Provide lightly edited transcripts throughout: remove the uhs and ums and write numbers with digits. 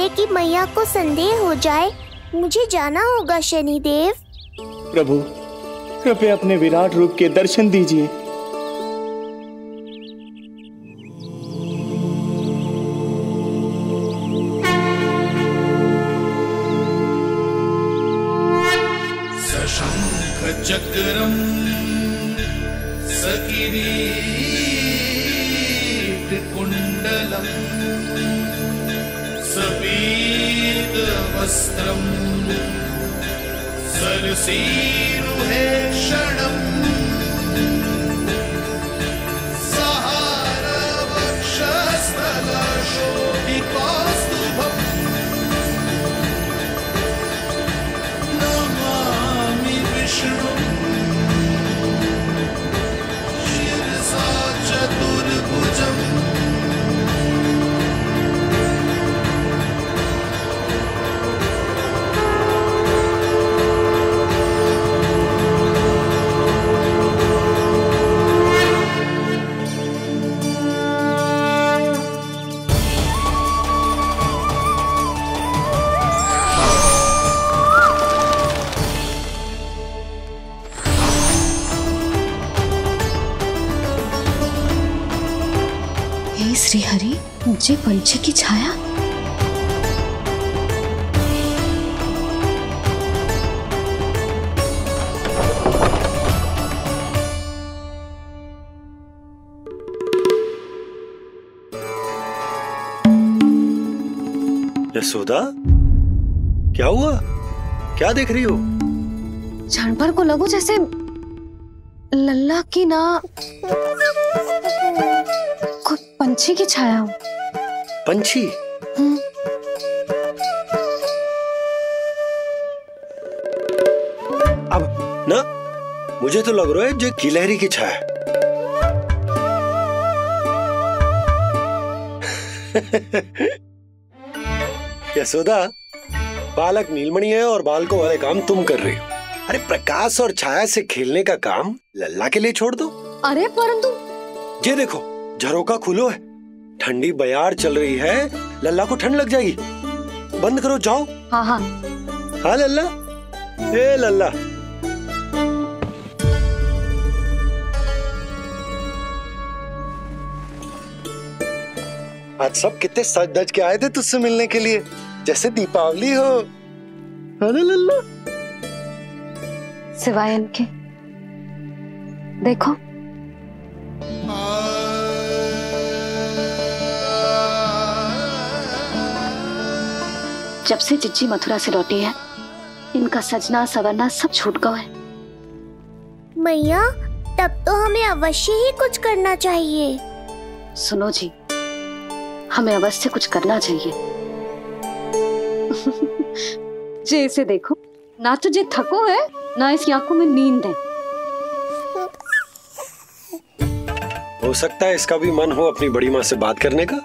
पहले कि मैया को संदेह हो जाए, मुझे जाना होगा शनिदेव। प्रभु, कृपया अपने विराट रूप के दर्शन दीजिए। सशंख चक्रम सकिरीट कुंडलम सबीत वस्त्रम सरसीरुहे क्षणम सहार वक्षस्थल शोभिकास्तुभम नमामि विष्णु शिरसा चतुर्भुजम। श्री हरि, मुझे पंछी की छाया। यशोदा, क्या हुआ? क्या देख रही हो? क्षण भर को लगो जैसे लल्ला की ना कोई पंछी की छाया हो। पंछी? अब ना मुझे तो लग रहा है जो गिलहरी की छाया। यशोदा, बालक नीलमणि है और बालकों वाले काम तुम कर रही हो। अरे प्रकाश और छाया से खेलने का काम लल्ला के लिए छोड़ दो। अरे परंतु ये देखो, झरोका खुलो है, ठंडी बयार चल रही है, लल्ला को ठंड लग जाएगी। बंद करो, जाओ। हाँ हाँ हाँ लल्ला, ए लल्ला। आज सब कितने सज धज के आए थे तुझसे मिलने के लिए, जैसे दीपावली हो। अरे लल्ला, सिवाय इनके देखो। जब से चिच्ची मथुरा से लौटी है, इनका सजना सवरना सब छूट गया है। मैया, तब तो हमें अवश्य ही कुछ करना चाहिए। सुनो जी, हमें अवश्य कुछ करना चाहिए। जे इसे देखो, ना तो जे थको है, ना इसकी आंखों में नींद है। हो सकता है इसका भी मन हो अपनी बड़ी माँ से बात करने का।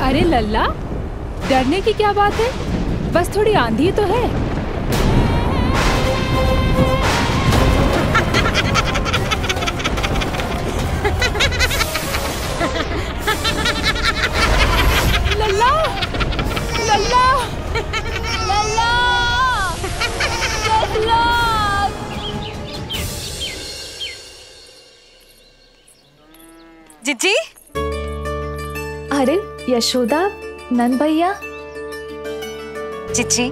अरे लल्ला, डरने की क्या बात है? बस थोड़ी आंधी तो है। लल्ला, लल्ला, लल्ला, लल्ला। जिज्जी, अरे यशोदा, नंद भैया। जिज्जी,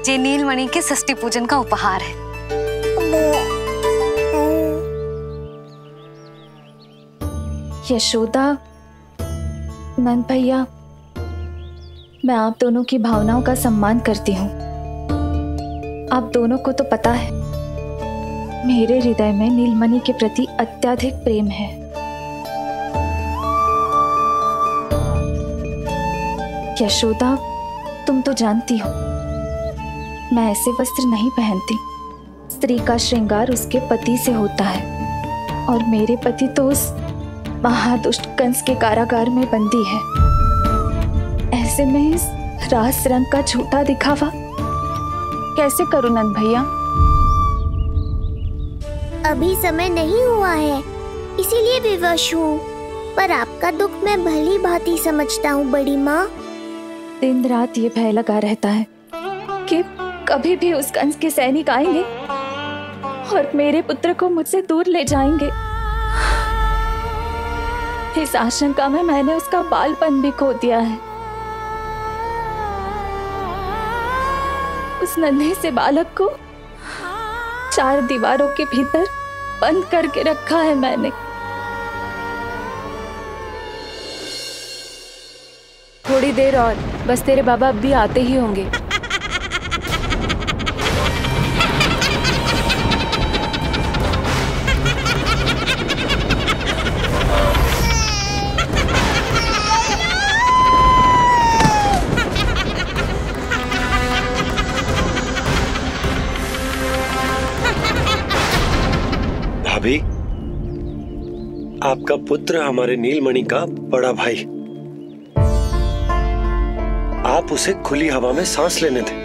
ये नीलमणि के षष्ठी पूजन का उपहार है। यशोदा, नंद भैया, मैं आप दोनों की भावनाओं का सम्मान करती हूँ। आप दोनों को तो पता है, मेरे हृदय में नीलमणि के प्रति अत्यधिक प्रेम है। यशोदा, तुम तो जानती हो, मैं ऐसे वस्त्र नहीं पहनती। स्त्री का श्रृंगार उसके पति से होता है और मेरे पति तो उस महादुष्ट कंस के कारागार में बंदी है। ऐसे में इस रास रंग का झूठा दिखावा कैसे करूं नंद भैया? अभी समय नहीं हुआ है, इसीलिए विवश हूँ। पर आपका दुख मैं भली भांति समझता हूँ बड़ी माँ। दिन रात ये भय लगा रहता है कि कभी भी उस कंस के सैनिक आएंगे और मेरे पुत्र को मुझसे दूर ले जाएंगे। इस आशंका में मैंने उसका बालपन भी खो दिया है। उस नन्हे से बालक को 4 दीवारों के भीतर बंद करके रखा है मैंने। थोड़ी देर और, बस तेरे बाबा अब भी आते ही होंगे। भाभी, आपका पुत्र हमारे नीलमणि का बड़ा भाई। आप उसे खुली हवा में सांस लेने दें।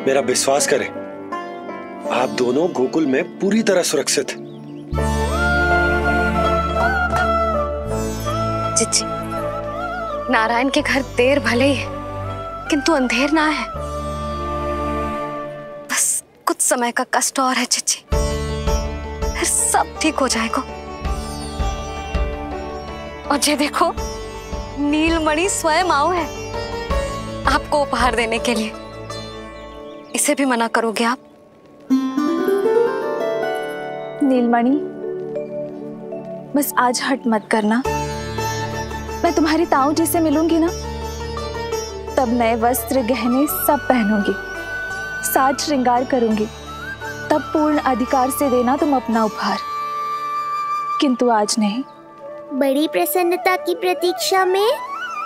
मेरा विश्वास करें, आप दोनों गोकुल में पूरी तरह सुरक्षित हैं। चिच्ची, नारायण के घर देर भले ही है, किंतु अंधेर ना है। बस कुछ समय का कष्ट और है चिच्ची, फिर सब ठीक हो जाएगा। और ये देखो, नीलमणि स्वयं आओ है आपको उपहार देने के लिए। इसे भी मना करोगे आप? नीलमणि, बस आज हट मत करना। मैं तुम्हारी ताऊ जी से मिलूंगी ना, तब नए वस्त्र गहने सब पहनूंगी, साज श्रृंगार करूंगी। तब पूर्ण अधिकार से देना तुम अपना उपहार, किंतु आज नहीं। बड़ी प्रसन्नता की प्रतीक्षा में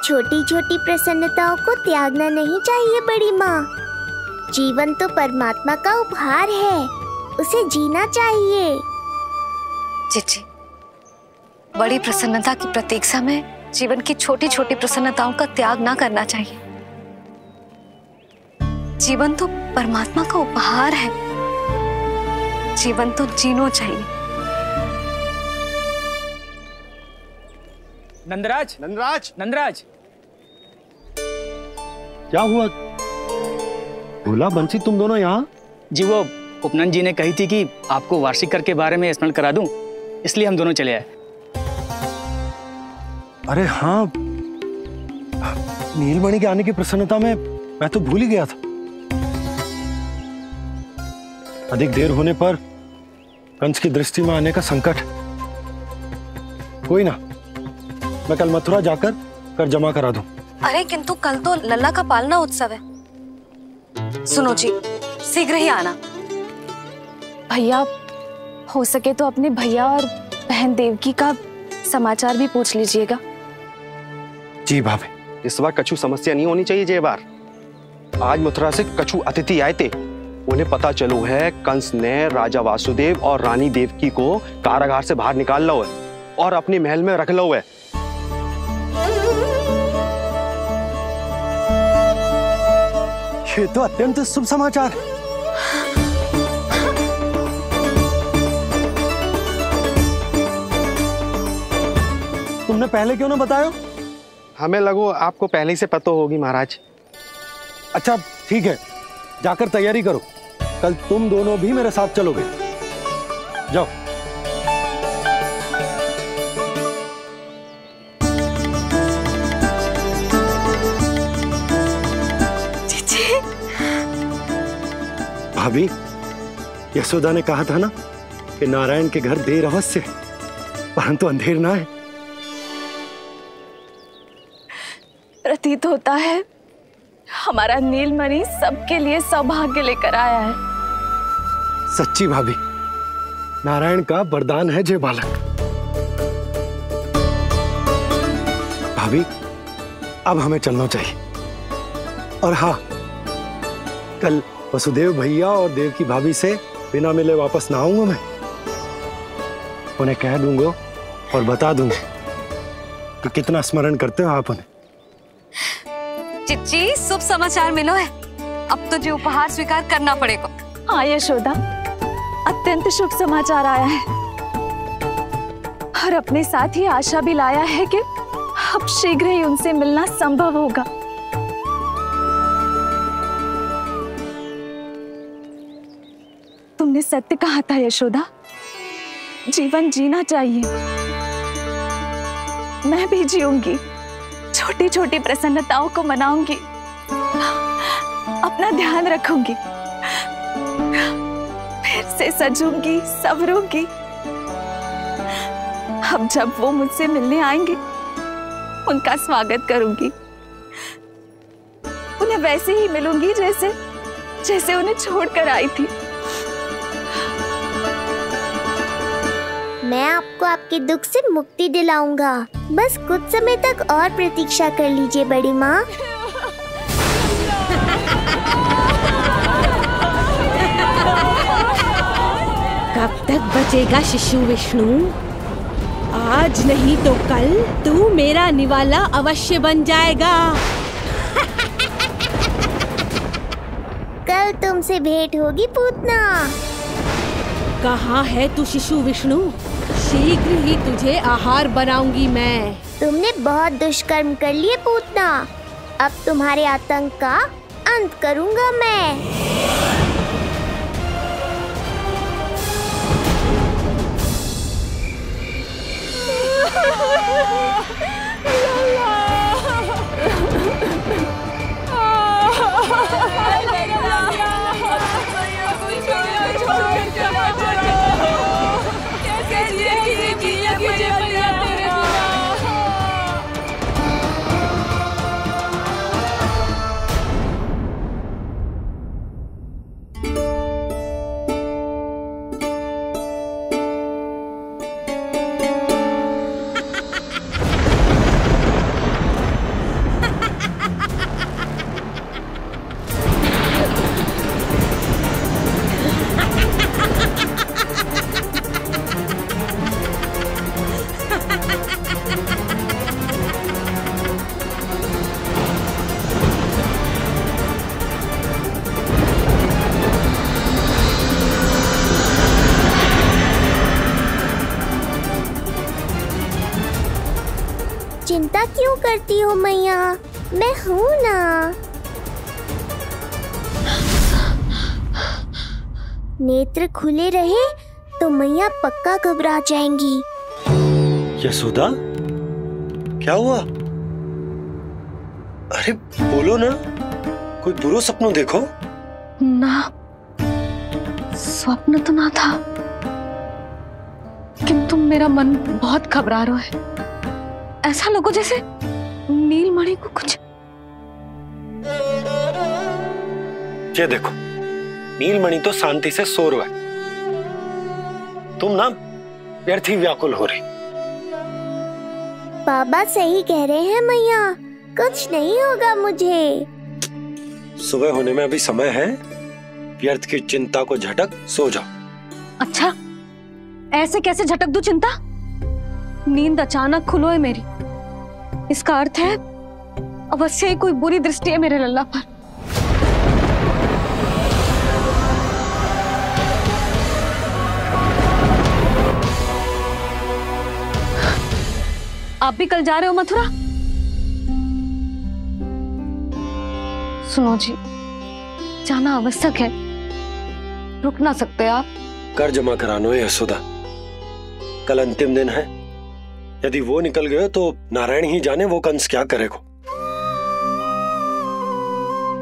छोटी छोटी प्रसन्नताओं को त्यागना नहीं चाहिए बड़ी माँ। जीवन तो परमात्मा का उपहार है, उसे जीना चाहिए। चिच्ची, बड़ी प्रसन्नता की प्रतीक्षा में जीवन की छोटी छोटी प्रसन्नताओं का त्याग ना करना चाहिए। जीवन तो परमात्मा का उपहार है, जीवन तो जीना चाहिए। नंदराज, नंदराज, नंदराज, क्या हुआ? भोला, बंसी, तुम दोनों यहाँ? जी वो उपनंद जी ने कही थी कि आपको वार्षिक कर के बारे में स्मरण करा दूं, इसलिए हम दोनों चले आए। अरे हाँ, नीलमणि के आने की प्रसन्नता में मैं तो भूल ही गया था। अधिक देर होने पर कंस की दृष्टि में आने का संकट। कोई ना, मैं कल मथुरा जाकर कर जमा करा दूं। अरे किंतु कल तो लल्ला का पालना उत्सव है। सुनो जी, शीघ्र ही आना। भैया, हो सके तो अपने भैया और बहन देवकी का समाचार भी पूछ लीजिएगा। जी भाभी। इस बार कछु समस्या नहीं होनी चाहिए। ये बार आज मथुरा से कछु अतिथि आए थे, उन्हें पता चलो है कंस ने राजा वासुदेव और रानी देवकी को कारागार से बाहर निकाल लो है और अपने महल में रख लो है। ये तो अत्यंत शुभ समाचार है। तुमने पहले क्यों ना बताया? हमें लगो आपको पहले ही से पता होगी महाराज। अच्छा ठीक है, जाकर तैयारी करो, कल तुम दोनों भी मेरे साथ चलोगे। जाओ। भाभी, यशोदा ने कहा था ना कि नारायण के घर देर अवश्य है, परंतु अंधेर ना है। प्रतीत होता है हमारा नीलमणि सबके लिए सौभाग्य लेकर आया है। सच्ची भाभी, नारायण का वरदान है जे बालक। भाभी, अब हमें चलना चाहिए और हाँ, कल वसुदेव भैया और देव की भाभी से बिना मिले वापस ना आऊंगा मैं। उन्हें कह दूंगा और बता दूंगा कि कितना स्मरण करते हो आप उन्हें। चिच्ची, शुभ समाचार मिलो है। अब तो जो उपहार स्वीकार करना पड़ेगा। हाँ यशोदा, अत्यंत शुभ समाचार आया है और अपने साथ ही आशा भी लाया है कि अब शीघ्र ही उनसे मिलना संभव होगा। तुमने सत्य कहा था यशोदा, जीवन जीना चाहिए। मैं भी जीऊंगी, छोटी छोटी प्रसन्नताओं को मनाऊंगी, अपना ध्यान रखूंगी, फिर से सजूंगी, संवरूंगी। अब जब वो मुझसे मिलने आएंगे, उनका स्वागत करूंगी। उन्हें वैसे ही मिलूंगी जैसे जैसे उन्हें छोड़कर आई थी। मैं आपको आपके दुख से मुक्ति दिलाऊंगा। बस कुछ समय तक और प्रतीक्षा कर लीजिए बड़ी माँ। कब तक बचेगा शिशु विष्णु? आज नहीं तो कल तू मेरा निवाला अवश्य बन जाएगा। कल तुमसे भेंट होगी पूतना। कहाँ है तू शिशु विष्णु? शीघ्र ही तुझे आहार बनाऊंगी मैं। तुमने बहुत दुष्कर्म कर लिए पूतना। अब तुम्हारे आतंक का अंत करूंगा मैं। चिंता क्यों करती हो मैया? मैं हूँ ना। नेत्र खुले रहे तो मैया पक्का घबरा जाएंगी। यशोदा, क्या हुआ? अरे बोलो ना, कोई बुरा सपना देखो ना। स्वप्न तो ना था, किंतु मेरा मन बहुत घबरा रहा है। ऐसा लगो जैसे नीलमणि को कुछ। ये देखो, नीलमणि तो शांति से सो रहा है। तुम ना व्यर्थ ही व्याकुल हो रही। बाबा सही कह रहे हैं मैया, कुछ नहीं होगा मुझे। सुबह होने में अभी समय है। व्यर्थ की चिंता को झटक सो जाओ। अच्छा, ऐसे कैसे झटक दूं चिंता? नींद अचानक खुलो है मेरी। इसका अर्थ है अवश्य ही कोई बुरी दृष्टि है मेरे लल्ला पर। आप भी कल जा रहे हो मथुरा? सुनो जी, जाना आवश्यक है, रुक ना सकते आप? कर जमा करानो है यशोदा, कल अंतिम दिन है। यदि वो निकल गए तो नारायण ही जाने वो कंस क्या करेगा।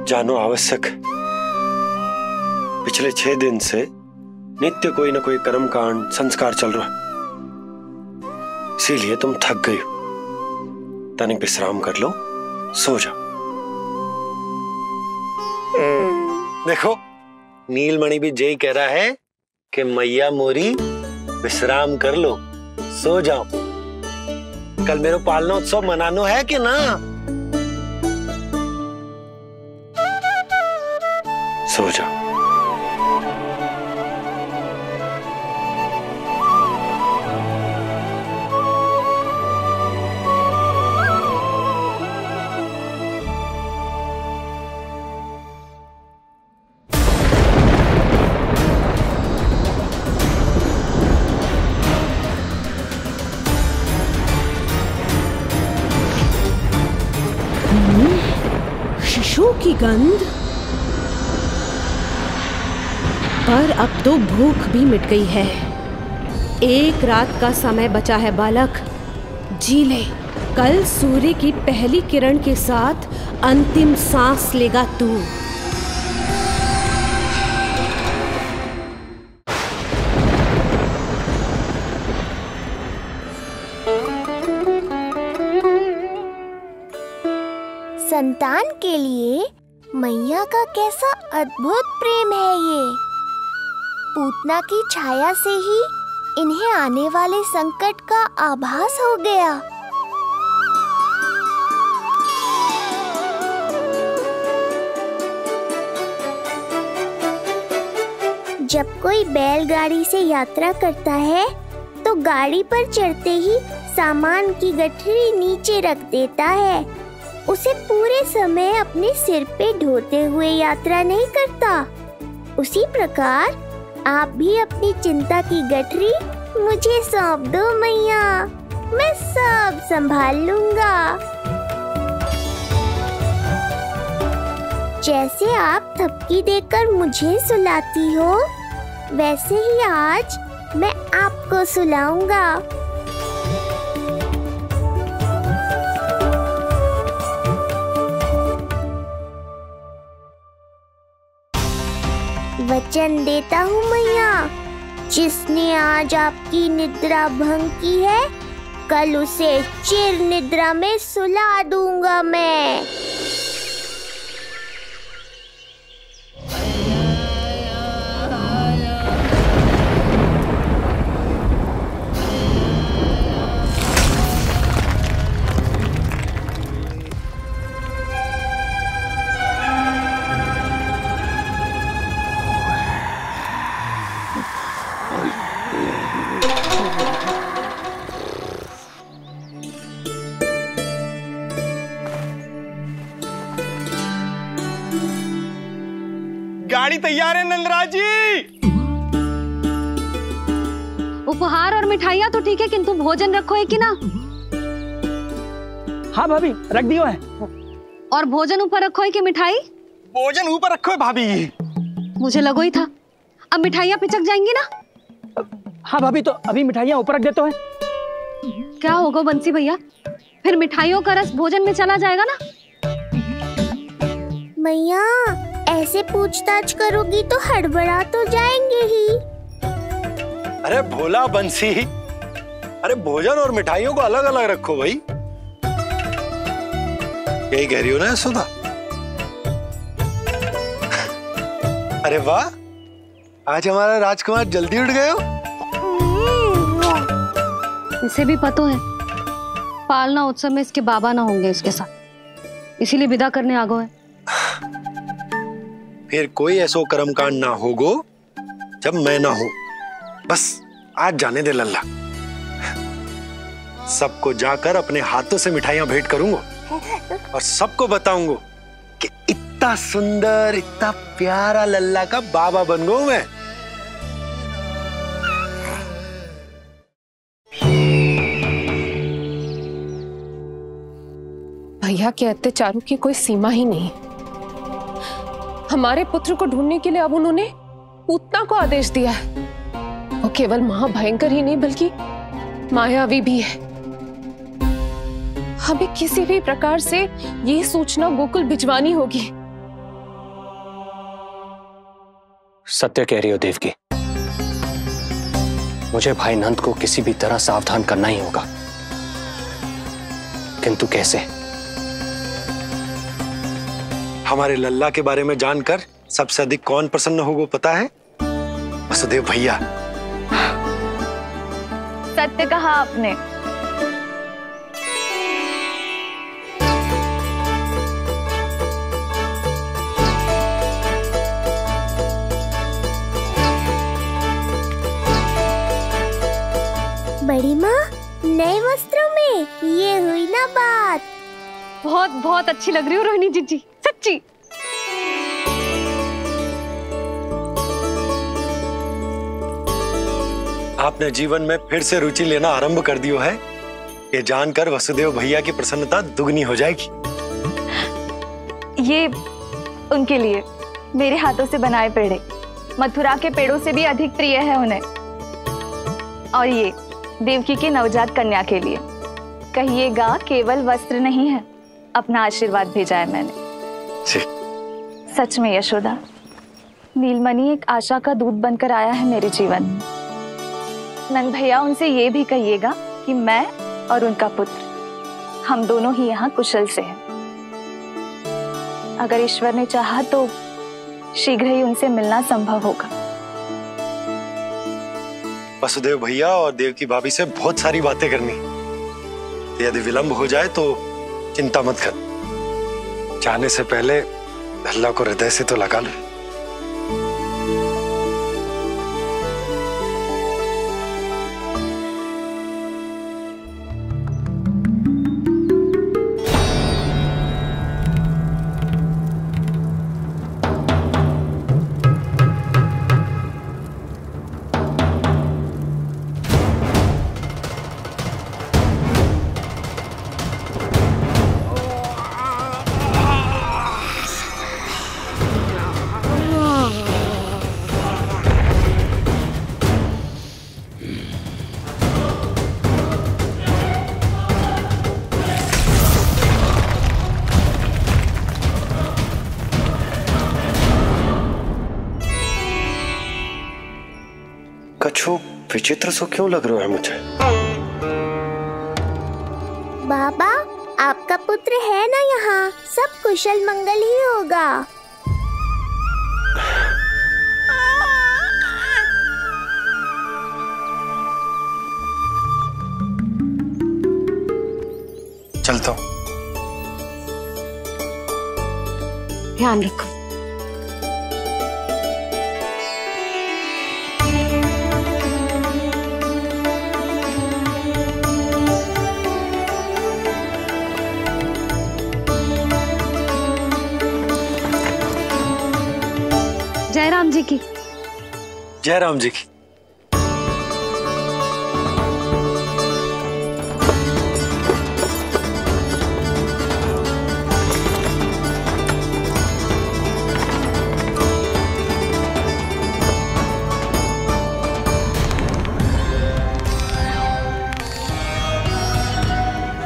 जानो आवश्यक। पिछले 6 दिन से नित्य कोई ना कोई कर्मकांड संस्कार चल रहा है, इसीलिए तुम थक गई हो। तनिक विश्राम कर लो, सो जाओ। देखो, नीलमणि भी यही कह रहा है कि मैया मोरी विश्राम कर लो, सो जाओ। कल मेरा पालना उत्सव मनानो है कि ना? सो जा। शिशु की गंध। पर अब तो भूख भी मिट गई है। एक रात का समय बचा है बालक, जी ले। कल सूर्य की पहली किरण के साथ अंतिम सांस लेगा तू। संतान के लिए मैया का कैसा अद्भुत प्रेम है ये। पूतना की छाया से ही इन्हें आने वाले संकट का आभास हो गया। जब कोई बैलगाड़ी से यात्रा करता है तो गाड़ी पर चढ़ते ही सामान की गठरी नीचे रख देता है। उसे पूरे समय अपने सिर पे ढोते हुए यात्रा नहीं करता। उसी प्रकार आप भी अपनी चिंता की गठरी मुझे सौंप दो मैया, मैं सब संभाल लूंगा। जैसे आप थपकी देकर मुझे सुलाती हो, वैसे ही आज मैं आपको सुलाऊंगा। वचन देता हूँ मैया, जिसने आज आपकी निद्रा भंग की है, कल उसे चिर निद्रा में सुला दूंगा मैं। गाड़ी तैयार है नंदराज जी। उपहार और मिठाइयाँ तो ठीक है, किंतु भोजन रखो है कि ना? हाँ भाभी, रख दियो है। और भोजन ऊपर रखो है कि मिठाई? भोजन ऊपर रखो है भाभी। मुझे लगो ही था, अब मिठाइयाँ पिचक जाएंगी ना? हाँ भाभी, तो अभी मिठाइयाँ ऊपर रख देते हैं। क्या होगा बंसी भैया, फिर मिठाइयों का रस भोजन में चला जाएगा ना? मैया ऐसे पूछताछ करोगी तो हड़बड़ा तो जाएंगे ही। अरे भोला बंसी, अरे भोजन और मिठाइयों को अलग अलग रखो भाई। यही कह रही हो ना सुधा? अरे वाह, आज हमारा राजकुमार जल्दी उठ गए हो। इसे भी पता है पालना उत्सव में इसके बाबा ना होंगे इसके साथ, इसीलिए विदा करने आ गए। फिर कोई ऐसो कर्मकांड ना होगो जब मैं ना हूं। बस आज जाने दे लल्ला, सबको जाकर अपने हाथों से मिठाइयां भेंट करूंगा और सबको बताऊंगा कि इतना सुंदर, इतना प्यारा लल्ला का बाबा बन गया मैं। भैया के अत्याचारों की कोई सीमा ही नहीं। हमारे पुत्र को ढूंढने के लिए अब उन्होंने पूतना को आदेश दिया है। वो केवल महाभयंकर ही नहीं बल्कि मायावी भी है। हमें किसी भी प्रकार से ये सूचना गोकुल भिजवानी होगी। सत्य कह रही हो देवकी, मुझे भाई नंद को किसी भी तरह सावधान करना ही होगा, किंतु कैसे? हमारे लल्ला के बारे में जानकर सबसे अधिक कौन प्रसन्न होगा पता है? वसुदेव भैया। सत्य कहा आपने। बड़ी माँ, नए वस्त्रों में ये हुई ना बात। बहुत बहुत अच्छी लग रही हो रोहिणी जीजी, सच्ची। आपने जीवन में फिर से रुचि लेना आरंभ कर दियो है, ये जानकर वसुदेव भैया की प्रसन्नता दुगनी हो जाएगी। ये उनके लिए मेरे हाथों से बनाए पेड़े मथुरा के पेड़ों से भी अधिक प्रिय है उन्हें, और ये देवकी के नवजात कन्या के लिए कहिएगा केवल वस्त्र नहीं है, अपना आशीर्वाद भेजा है मैंने। सच में यशोदा, नीलमणि एक आशा का दूत बनकर आया है मेरे जीवन में। नंद भैया, उनसे ये भी कहिएगा कि मैं और उनका पुत्र हम दोनों ही यहाँ कुशल से हैं। अगर ईश्वर ने चाहा तो शीघ्र ही उनसे मिलना संभव होगा। वसुदेव भैया और देवकी भाभी से बहुत सारी बातें करनी, यदि विलंब हो जाए तो चिंता मत कर। जाने से पहले लल्ला को हृदय से तो लगा लो। कछु विचित्र सो क्यों लग रहा है मुझे? बाबा, आपका पुत्र है ना यहाँ, सब कुशल मंगल ही होगा। चलता हूँ। ध्यान रखो। जय राम जी की। जय राम जी की।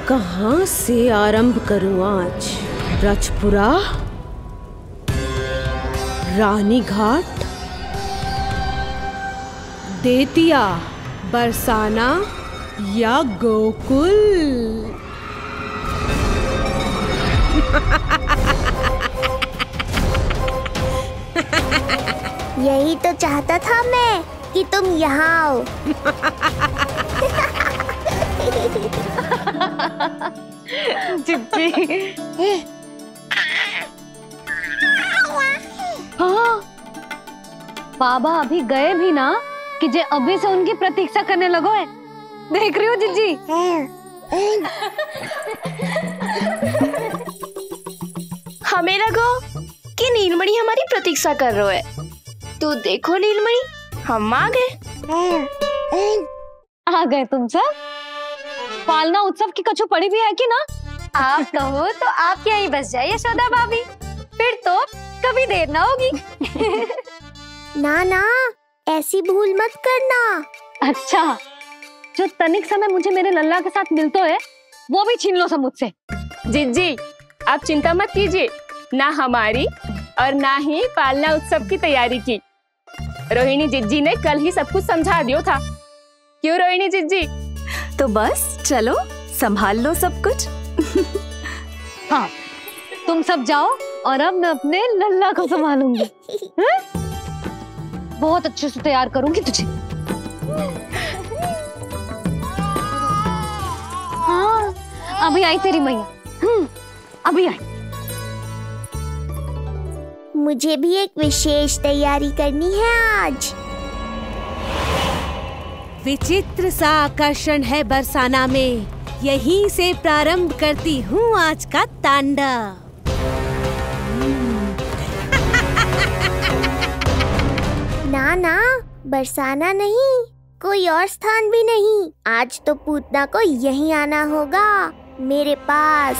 कहाँ से आरंभ करूं आज? रजपुरा, रानी घाट, देतिया, बरसाना या गोकुल? यही तो चाहता था मैं कि तुम यहाँ आओ। जिज्जी। हाँ, बाबा अभी गए भी ना कि जे अभी से उनकी प्रतीक्षा करने लगो है। देख रही हो जिज्जी? हमें लगो कि नीलमणि हमारी प्रतीक्षा कर रहे है। तो देखो नीलमणि, हम आ गए। आ गए तुम सब? पालना उत्सव की कछु पड़ी भी है कि ना? आप कहो तो आप यहीं बस जाइए यशोदा भाभी, फिर तो कभी देर ना होगी। ना ना, ऐसी भूल मत करना। अच्छा, जो तनिक समय मुझे मेरे लल्ला के साथ मिलते है वो भी छीन लो सब मुझसे। जिज्जी, आप चिंता मत कीजिए, ना हमारी और ना ही पालना उत्सव की तैयारी की। रोहिणी जिज्जी ने कल ही सब कुछ समझा दिया था। क्यों रोहिणी जिज्जी? तो बस चलो, संभाल लो सब कुछ। हाँ, तुम सब जाओ और अब मैं अपने लल्ला को संभालूंगी। बहुत अच्छे से तैयार करूंगी तुझे। हाँ, अभी आई तेरी मैया। अभी आई। मुझे भी एक विशेष तैयारी करनी है आज। विचित्र सा आकर्षण है बरसाना में। यहीं से प्रारंभ करती हूँ आज का तांडव। ना ना, बरसाना नहीं, कोई और स्थान भी नहीं। आज तो पूतना को यहीं आना होगा, मेरे पास।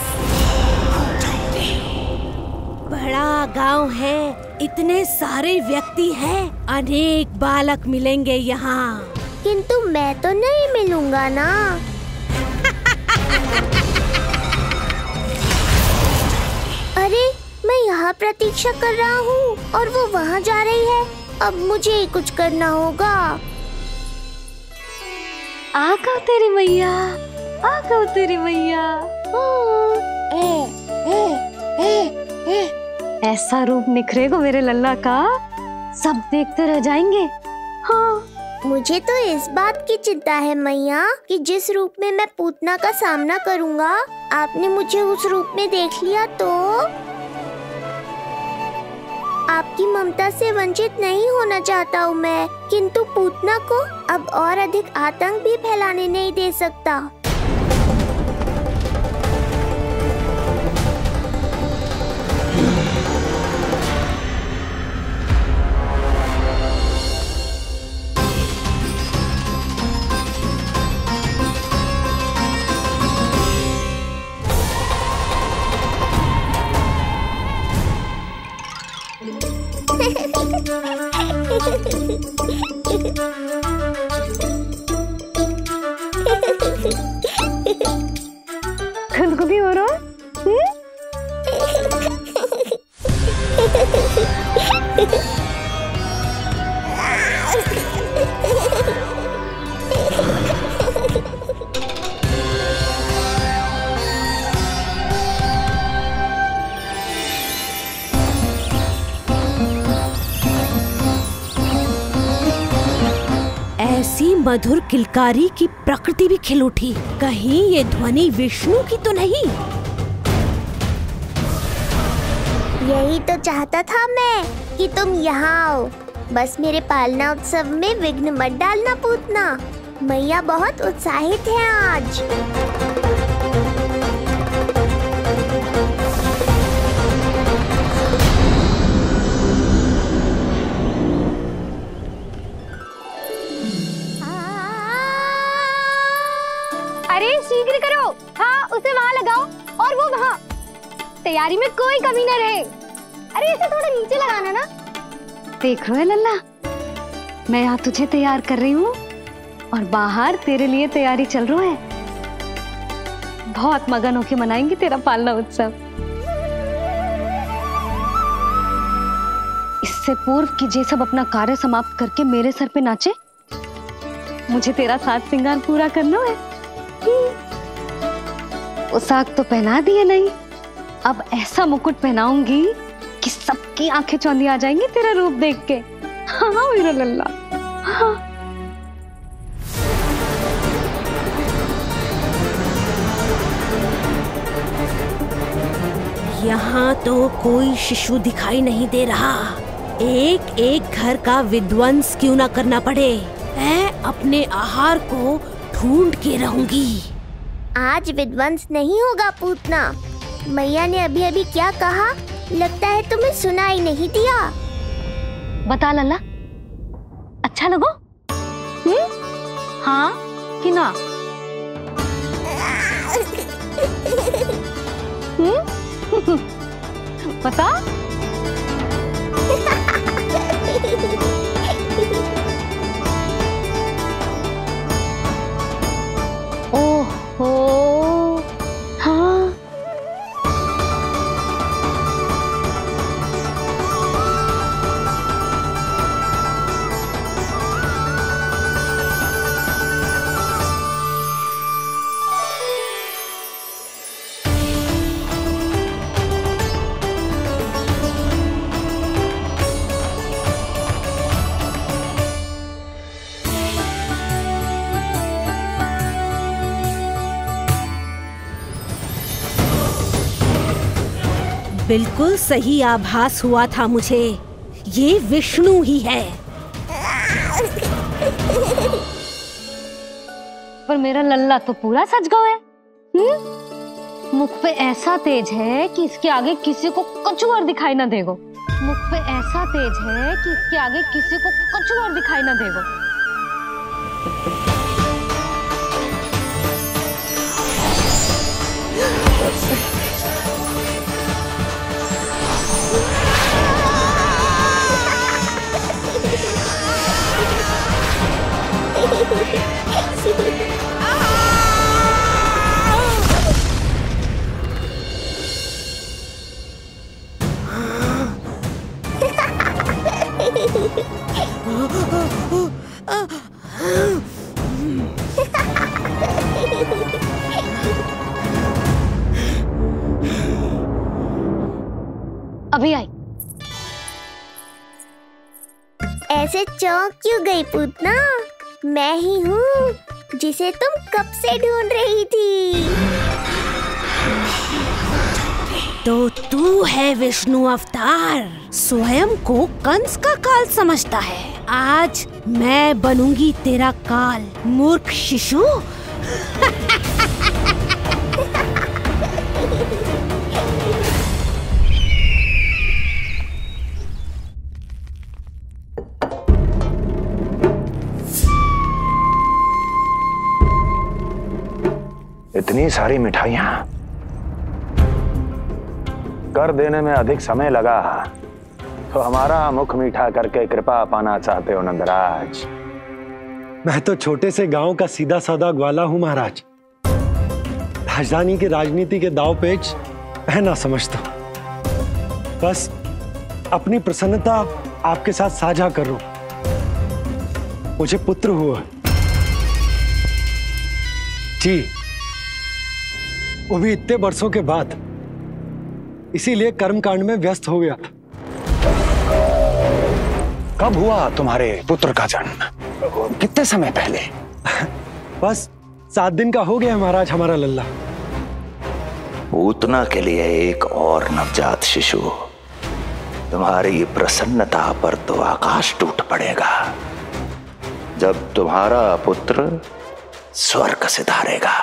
बड़ा गांव है, इतने सारे व्यक्ति हैं, अनेक बालक मिलेंगे यहाँ। किंतु मैं तो नहीं मिलूंगा ना। अरे, मैं यहाँ प्रतीक्षा कर रहा हूँ और वो वहाँ जा रही है। अब मुझे ही कुछ करना होगा। आ गओ तेरी मैया, आ गओ तेरी मैया। ऐसा रूप निखरेगा मेरे लल्ला का, सब देखते रह जाएंगे। हाँ, मुझे तो इस बात की चिंता है मैया कि जिस रूप में मैं पूतना का सामना करूँगा, आपने मुझे उस रूप में देख लिया तो आपकी ममता से वंचित नहीं होना चाहता हूँ मैं, किंतु पूतना को अब और अधिक आतंक भी फैलाने नहीं दे सकता। खुदकुदी हो रहा है? ऐसी मधुर किलकारी की प्रकृति भी खिल उठी। कहीं ये ध्वनि विष्णु की तो नहीं? यही तो चाहता था मैं कि तुम यहाँ आओ। बस मेरे पालना उत्सव में विघ्न मत डालना पूतना। मैया बहुत उत्साहित है आज। अरे शीघ्र करो, हाँ उसे वहाँ लगाओ और वो वहाँ। तैयारी में कोई कमी न रहे। अरे इसे थोड़ा नीचे लगाना ना। देख रहे लल्ला, मैं यहाँ तुझे तैयार कर रही हूँ और बाहर तेरे लिए तैयारी चल रहा है। बहुत मगन होके मनाएंगे तेरा पालना उत्सव। इससे पूर्व कि जे सब अपना कार्य समाप्त करके मेरे सर पे नाचे, मुझे तेरा साज श्रृंगार पूरा करना है। पोशाक तो पहना दिए नहीं, अब ऐसा मुकुट पहनाऊंगी कि सबकी आंखें चौंधी आ जाएंगी तेरा रूप देख के। हाँ मेरा लल्ला, हाँ। यहाँ तो कोई शिशु दिखाई नहीं दे रहा। एक एक घर का विध्वंस क्यों ना करना पड़े। मैं अपने आहार को ढूंढ के रहूंगी। आज विध्वंस नहीं होगा पूतना। मैया ने अभी अभी क्या कहा, लगता है तुम्हें सुनाई नहीं दिया। बता लल्ला, अच्छा लगो? हाँ कि ना? बता। ओहो, हाँ। बिल्कुल सही आभास हुआ था मुझे। ये विष्णु ही है। पर मेरा लल्ला तो पूरा सज गया है। मुख पे ऐसा तेज है कि इसके आगे किसी को कछु और दिखाई ना देगो। मुख पे ऐसा तेज है कि इसके आगे किसी को कछु और दिखाई ना देगो। अभी आई। ऐसे चौंक क्यों गई पूतना? मैं ही हूँ जिसे तुम कब से ढूंढ रही थी। तो तू है विष्णु अवतार, स्वयं को कंस का काल समझता है। आज मैं बनूंगी तेरा काल, मूर्ख शिशु। इतनी सारी मिठाइयां कर देने में अधिक समय लगा तो हमारा मुख मीठा करके कृपा पाना चाहते हो नंदराज? मैं तो छोटे से गांव का सीधा साधा ग्वाला हूं महाराज। राजधानी की राजनीति के दाव पेच मैं ना समझता। बस अपनी प्रसन्नता आपके साथ साझा कर रहा हूं। मुझे पुत्र हुआ जी, वो भी इतने वर्षों के बाद, इसीलिए कर्मकांड में व्यस्त हो गया। कब हुआ तुम्हारे पुत्र का जन्म? कितने समय पहले? बस 7 दिन का हो गया महाराज हमारा लल्ला। पूतना के लिए एक और नवजात शिशु। तुम्हारी प्रसन्नता पर तो आकाश टूट पड़ेगा जब तुम्हारा पुत्र स्वर्ग सिधारेगा।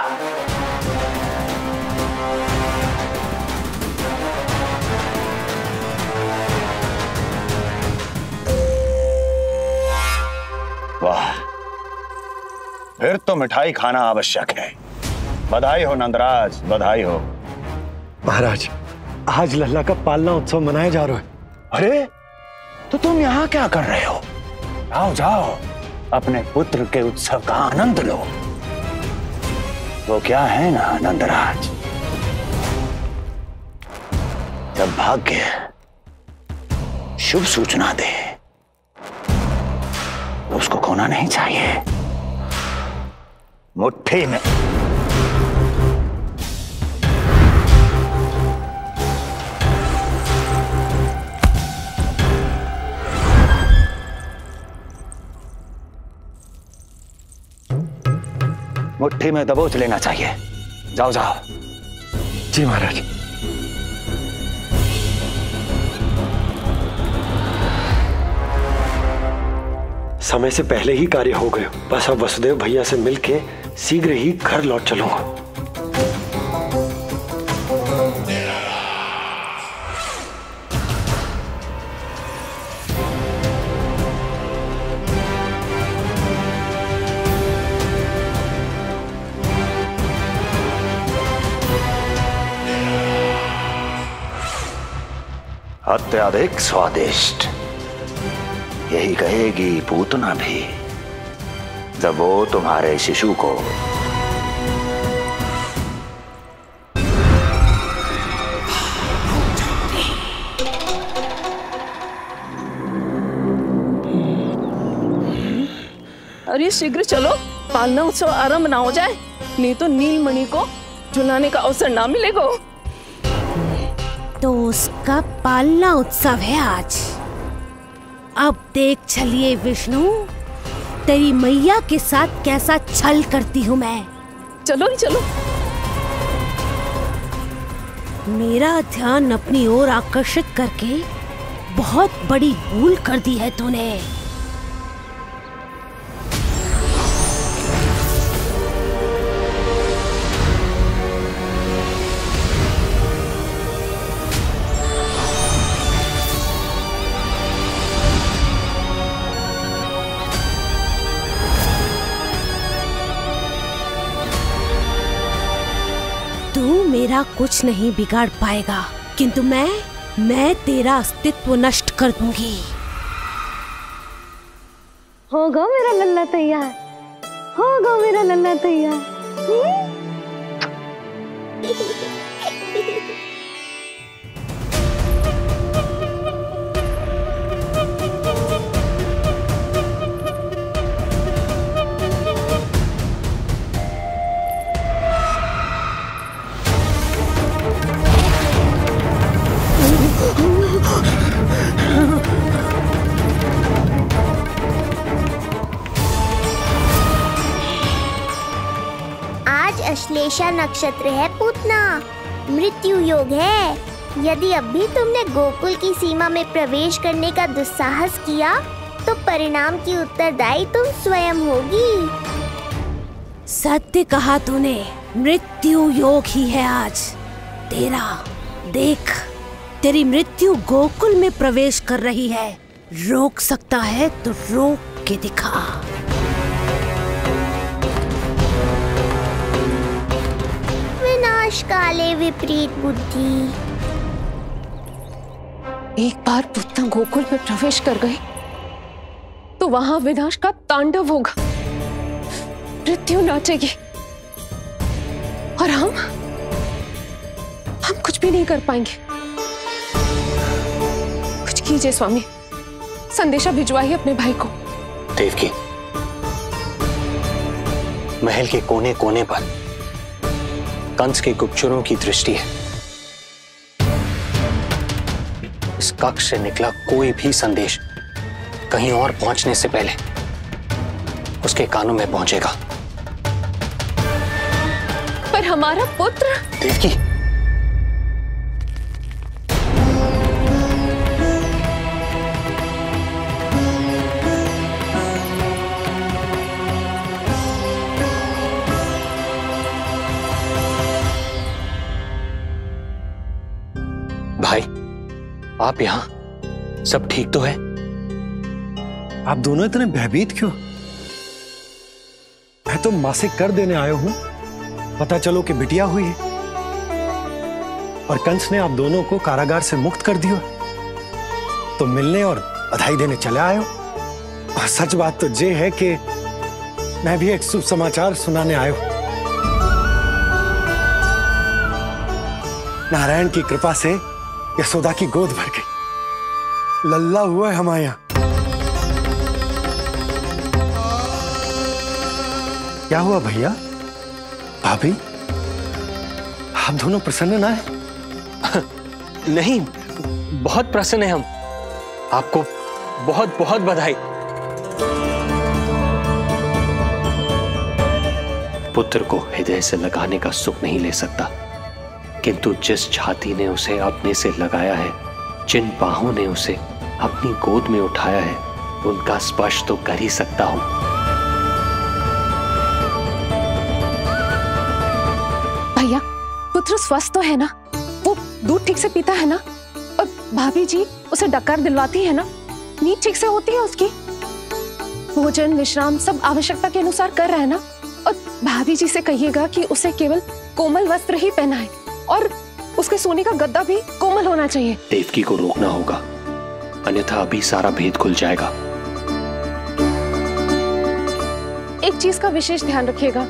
वाह, फिर तो मिठाई खाना आवश्यक है। बधाई हो नंदराज, बधाई हो। महाराज, आज लल्ला का पालना उत्सव मनाया जा रहा है। अरे, तो तुम यहाँ क्या कर रहे हो? जाओ जाओ, अपने पुत्र के उत्सव का आनंद लो। वो क्या है ना नंदराज, जब भाग्य शुभ सूचना दे तो उसको खोना नहीं चाहिए। मुट्ठी में मुट्ठी में दबोच लेना चाहिए। जाओ जाओ। जी महाराज। समय से पहले ही कार्य हो गए। बस अब वसुदेव भैया से मिलके शीघ्र ही घर लौट चलूंगा। अत्यधिक स्वादिष्ट, यही कहेगी पूतना भी जब वो तुम्हारे शिशु को अरे शीघ्र चलो, पालना उत्सव आरंभ ना हो जाए, नहीं तो नीलमणि को झुलाने का अवसर ना मिलेगा। तो उसका पालना उत्सव है आज। अब देख चलिए विष्णु, तेरी मैया के साथ कैसा छल करती हूँ मैं। चलो ही चलो। मेरा ध्यान अपनी ओर आकर्षित करके बहुत बड़ी भूल कर दी है तूने। तू मेरा कुछ नहीं बिगाड़ पाएगा, किंतु मैं तेरा अस्तित्व नष्ट कर दूंगी। होगा मेरा लल्ला तैयार, होगा मेरा लल्ला तैयार। अश्लेषा नक्षत्र है पूतना, मृत्यु योग है। यदि अभी तुमने गोकुल की सीमा में प्रवेश करने का दुस्साहस किया तो परिणाम की उत्तरदायी तुम स्वयं होगी। सत्य कहा तूने, मृत्यु योग ही है आज तेरा। देख, तेरी मृत्यु गोकुल में प्रवेश कर रही है। रोक सकता है तो रोक के दिखा। काले विपरीत बुद्धि। एक बार पूतना गोकुल में प्रवेश कर गए तो वहां विनाश का तांडव होगा, मृत्यु नाचेगी और हम कुछ भी नहीं कर पाएंगे। कुछ कीजिए स्वामी, संदेशा भिजवाइए अपने भाई को। देवकी, महल के कोने कोने पर कंस के गुप्तचरों की दृष्टि है। इस कक्ष से निकला कोई भी संदेश कहीं और पहुंचने से पहले उसके कानों में पहुंचेगा। पर हमारा पुत्र। देवकी, भाई, आप यहाँ सब ठीक तो है? आप दोनों इतने भयभीत क्यों? मैं तो मासिक कर देने आया हूं, पता चलो कि बिटिया हुई है और कंस ने आप दोनों को कारागार से मुक्त कर दिया, तो मिलने और बधाई देने चले आए हो। और सच बात तो ये है कि मैं भी एक शुभ समाचार सुनाने आया हूं। नारायण की कृपा से यशोदा की गोद भर गई, लल्ला हुआ है हमारे यहां। क्या हुआ भैया, भाभी, आप दोनों प्रसन्न ना है? नहीं, बहुत प्रसन्न है हम। आपको बहुत बहुत बधाई। पुत्र को हृदय से लगाने का सुख नहीं ले सकता, किंतु जिस छाती ने उसे अपने से लगाया है, जिन बाहों ने उसे अपनी गोद में उठाया है, उनका स्पर्श तो कर ही सकता हूं। भैया, पुत्र स्वस्थ तो है ना? वो दूध ठीक से पीता है ना? और भाभी जी उसे डकार दिलवाती है ना? नींद ठीक से होती है उसकी? भोजन विश्राम सब आवश्यकता के अनुसार कर रहा है ना? और भाभी जी से कहिएगा कि उसे केवल कोमल वस्त्र ही पहनाए और उसके सोने का गद्दा भी कोमल होना चाहिए। देवकी को रोकना होगा, अन्यथा अभी सारा भेद खुल जाएगा। एक चीज का विशेष ध्यान रखिएगा,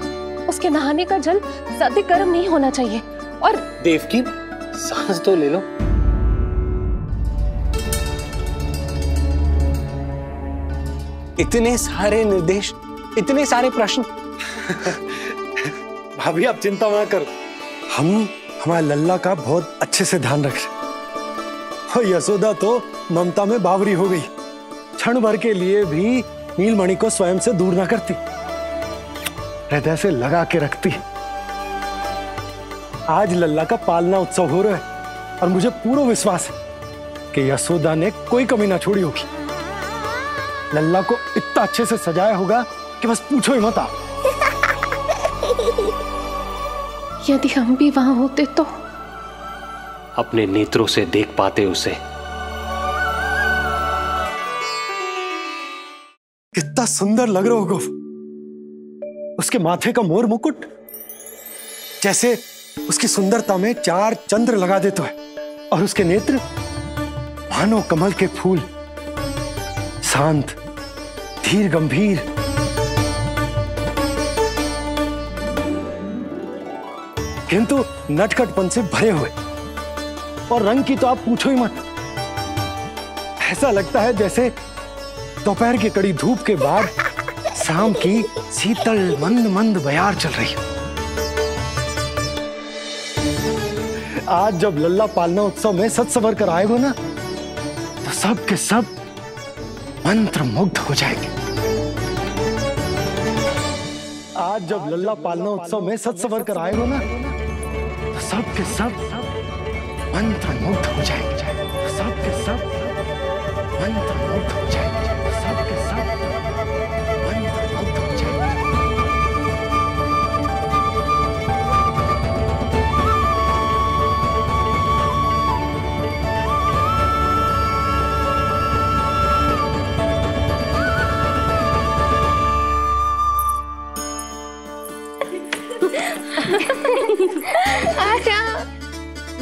उसके नहाने का जल ज्यादा गर्म नहीं होना चाहिए। और देवकी, सांस तो ले लो। इतने सारे निर्देश, इतने सारे प्रश्न। भाभी आप चिंता ना करो, हम हमारे लल्ला का बहुत अच्छे से ध्यान रख रहे। और यशोदा तो ममता में बावरी हो गई, क्षण भर के लिए भी नीलमणि को स्वयं से दूर ना करती, हृदय से लगा के रखती। आज लल्ला का पालना उत्सव हो रहा है और मुझे पूरा विश्वास है कि यशोदा ने कोई कमी ना छोड़ी होगी। लल्ला को इतना अच्छे से सजाया होगा कि बस पूछो ही मत आप। यदि हम भी वहां होते तो अपने नेत्रों से देख पाते उसे। कितना सुंदर लग रहा होगा उसके माथे का मोर मुकुट, जैसे उसकी सुंदरता में 4 चंद्र लगा देता है और उसके नेत्र मानो कमल के फूल, शांत, धीर गंभीर। किंतु नटखटपन से भरे हुए, और रंग की तो आप पूछो ही मत। ऐसा लगता है जैसे दोपहर की कड़ी धूप के बाद शाम की शीतल मंद मंद बयार चल रही है। आज जब लल्ला पालना उत्सव में सज संवर कर आएगा ना, तो सब के सब मंत्र मुग्ध हो जाएंगे। आज जब लल्ला पालना उत्सव में सज संवर कर आएगा ना, तो सब के सब मंत्र मुग्ध हो जाएंगे। सब के सब मंत्र मुग्ध हो जाएंगे। सब के सब मंत्र मुग्ध हो जाएंगे।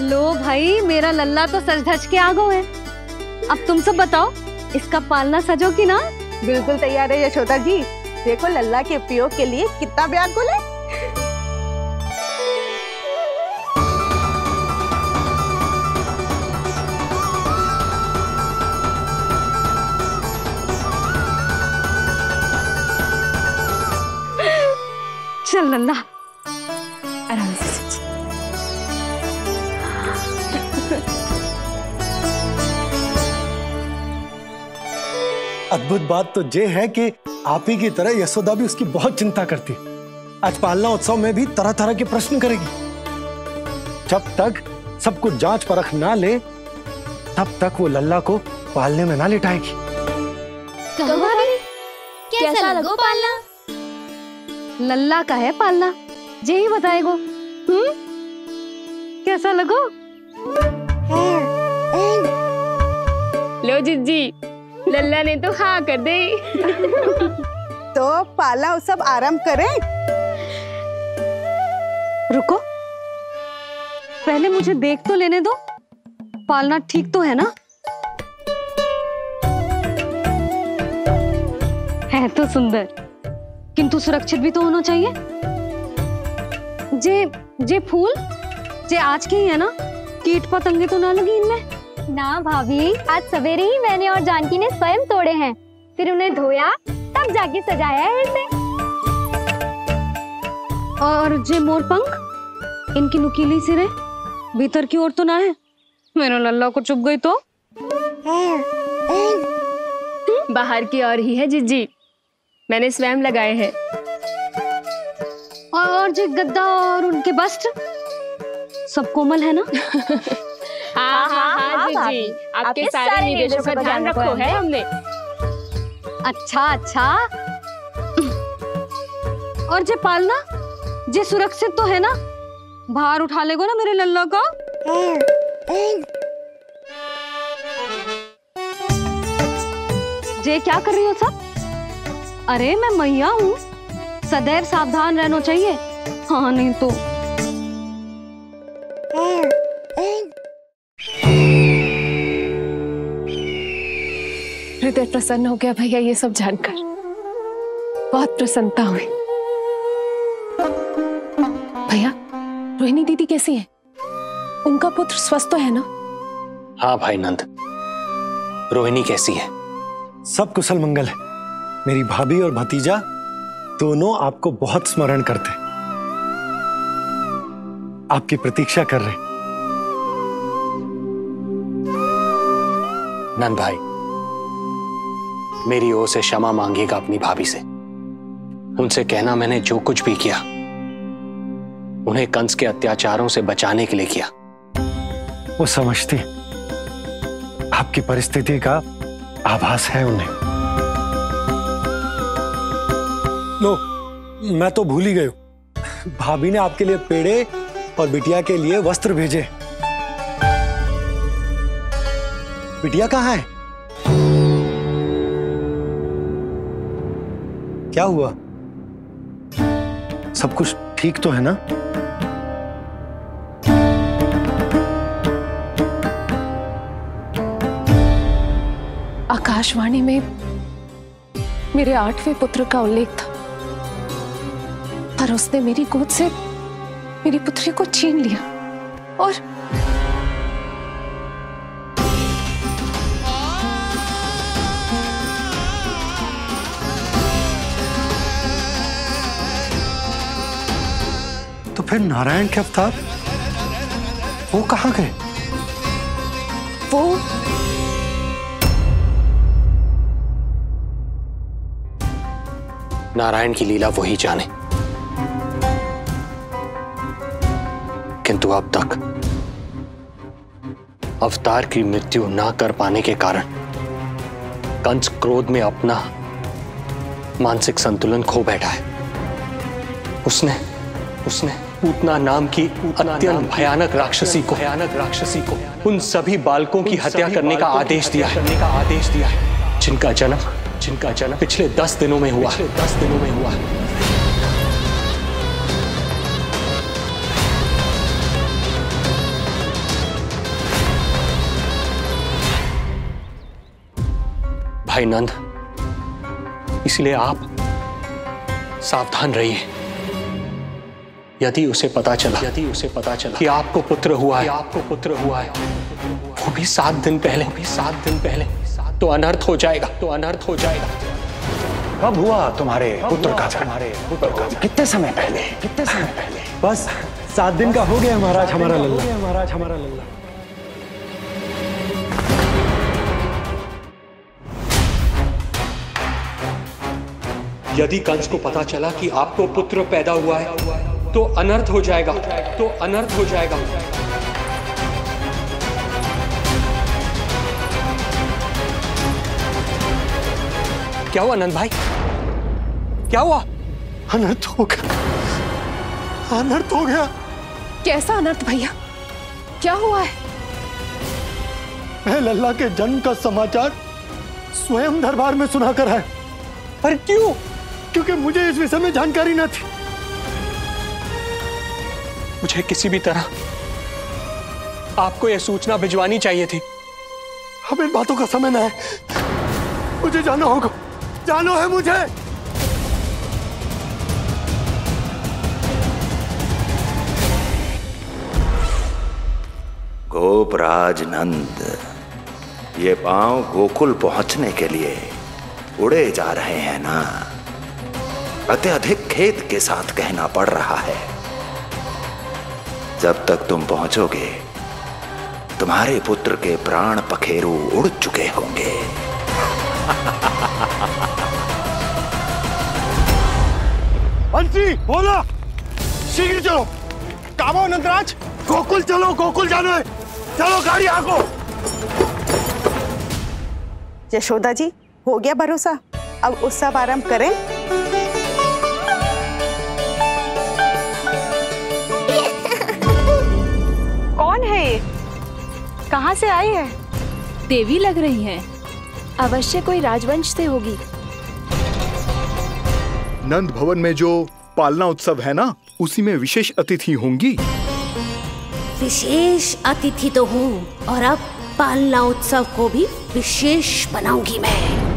लो भाई, मेरा लल्ला तो सज धज के आ गो है। अब तुम सब बताओ, इसका पालना सजो कि ना? बिल्कुल तैयार है यशोदा जी। देखो लल्ला के उपयोग के लिए कितना व्याकुल है। चल लल्ला, आराम से। अद्भुत बात तो ये है कि आप ही की तरह यशोदा भी उसकी बहुत चिंता करती। आज पालना उत्सव में भी तरह तरह के प्रश्न करेगी। जब तक सब कुछ जांच परख ना ले, तब तक वो लल्ला को पालने में ना लिटाएगी। कैसा लगो पालना? लल्ला का है पालना, जे ही बताएगो। कैसा लगो? लो जिज्जी, लल्ला ने तो हाँ कर दे। तो पालना उत्सव आरंभ करें? रुको, पहले मुझे देख तो लेने दो। पालना ठीक तो है ना? है तो सुंदर, किंतु सुरक्षित भी तो होना चाहिए। जे फूल जे आज के ही है ना, कीट पतंगे तो ना लगी इनमें? ना भाभी, आज सवेरे ही मैंने और जानकी ने स्वयं तोड़े हैं, फिर उन्हें धोया, तब जाके सजाया है इसे। और जे मोर पंख, इनकी नुकीली सिरे भीतर की ओर तो ना है? मेरा लल्ला को चुभ गई तो? बाहर की ओर ही है जिज्जी, मैंने स्वयं लगाए हैं। और जे गद्दा और उनके वस्त्र सब कोमल है ना? हाँ जिज्जी, आपके सारे निर्देशों का ध्यान रखो है हमने। अच्छा। और जे पालना, जे सुरक्षित तो है ना? बाहर उठा लेगो ना मेरे लल्ला को? जे क्या कर रही हो सब? अरे मैं मैया हूँ, सदैव सावधान रहना चाहिए। हाँ नहीं तो। हृदय प्रसन्न हो गया भैया ये सब जानकर, बहुत प्रसन्नता हुई। भैया, रोहिणी दीदी कैसी है? उनका पुत्र स्वस्थ तो है ना? हाँ भाई नंद, रोहिणी कैसी है? सब कुशल मंगल है। मेरी भाभी और भतीजा दोनों आपको बहुत स्मरण करते, आपकी प्रतीक्षा कर रहे। नंद भाई, मेरी ओर से क्षमा मांगिएगा अपनी भाभी से। उनसे कहना मैंने जो कुछ भी किया, उन्हें कंस के अत्याचारों से बचाने के लिए किया। वो समझती, आपकी परिस्थिति का आभास है उन्हें। लो, मैं तो भूल ही गई हूं। भाभी ने आपके लिए पेड़े और बिटिया के लिए वस्त्र भेजे। बिटिया कहाँ है? क्या हुआ? सब कुछ ठीक तो है ना? आकाशवाणी में मेरे 8वें पुत्र का उल्लेख था, पर उसने मेरी गोद से मेरी पुत्री को छीन लिया और तो फिर नारायण के अवतार वो कहाँ गए? वो नारायण की लीला वही जाने, किंतु अब तक अवतार की मृत्यु ना कर पाने के कारण कंस क्रोध में अपना मानसिक संतुलन खो बैठा है। उसने पूतना नाम की अत्यंत भयानक राक्षसी को उन सभी बालकों की हत्या करने का आदेश दिया है जिनका जन्म पिछले 10 दिनों में हुआ। भाई नंद, इसलिए आप सावधान रहिए। यदि उसे पता चला कि आपको पुत्र हुआ है, वो भी 7 दिन पहले, तो अनर्थ हो जाएगा। कब हुआ तुम्हारे पुत्र का जन्म? कितने समय पहले? बस 7 दिन का हो गया महाराज हमारा लल्ला। यदि कंस को पता चला कि आपको पुत्र पैदा हुआ है, तो अनर्थ हो जाएगा। क्या हुआ नंद भाई? क्या हुआ? अनर्थ हो गया। कैसा अनर्थ भैया? क्या हुआ है? मैं लल्ला के जन्म का समाचार स्वयं दरबार में सुनाकर आया। पर क्यों? क्योंकि मुझे इस विषय में जानकारी न थी। मुझे किसी भी तरह आपको यह सूचना भिजवानी चाहिए थी। अब इन बातों का समय न है, मुझे जाना होगा। जानो है मुझे। गोपराज नंद, ये पांव गोकुल पहुंचने के लिए उड़े जा रहे हैं ना? अत्यधिक खेद के साथ कहना पड़ रहा है, जब तक तुम पहुंचोगे तुम्हारे पुत्र के प्राण पखेरु उड़ चुके होंगे। बंसी बोला, शीघ्र चलो। कामो नंदराज, गोकुल चलो, गोकुल जाना है। चलो गाड़ी आगो। यशोदा जी, हो गया भरोसा, अब उत्सव आरंभ करें। कौन है ये? कहाँ से आई है? देवी लग रही हैं। अवश्य कोई राजवंश से होगी। नंद भवन में जो पालना उत्सव है ना, उसी में विशेष अतिथि होंगी। विशेष अतिथि तो हूँ, और अब पालना उत्सव को भी विशेष बनाऊंगी मैं।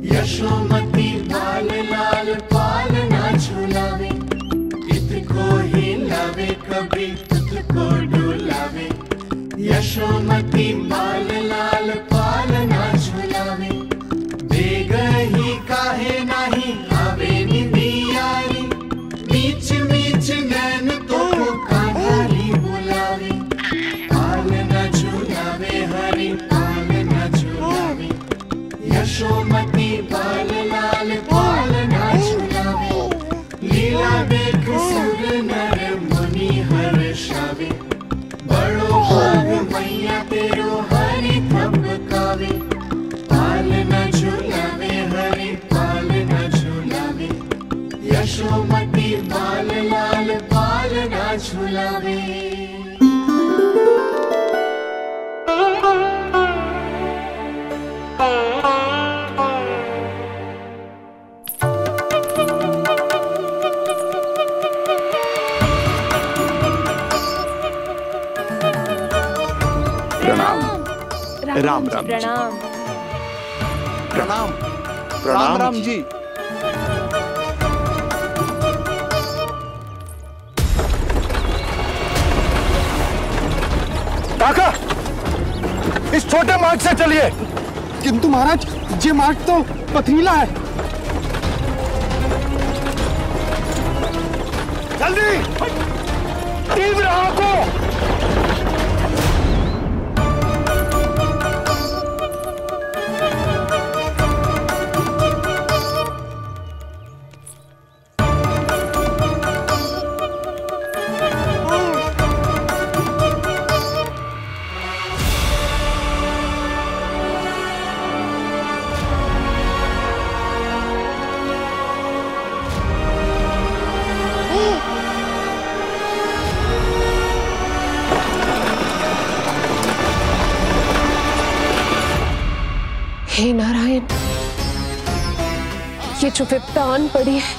यशोमती बाल लाल पालना झूलावे, इतको हिलावे कभी तुझको डुलावे। यशोमती बाल लाल पालना झूलावे, बेग ही काहे नहीं आवे निदियारी। मीच मीच नैन तो कान्हारी बुलावे, पालना झूलावे हरि पालना झूलावे। यशोमती बाल लाल पालना झूलावे, लीला देख सुर नर मुनि हर्षावे। बड़ो भाग मैया तेरो हरि थपकावे, पालना झूलावे हरि पालना झूलावे। यशोमती बाल लाल पालना झूलावे। प्रणाम। राम राम जी। प्रणाम। प्रणाम राम राम जी। काका, इस छोटे मार्ग से चलिए। किंतु महाराज, ये मार्ग तो पथरीला है। जल्दी तीव्र आंखों। हे नारायण, ये जो विपदा आन पड़ी है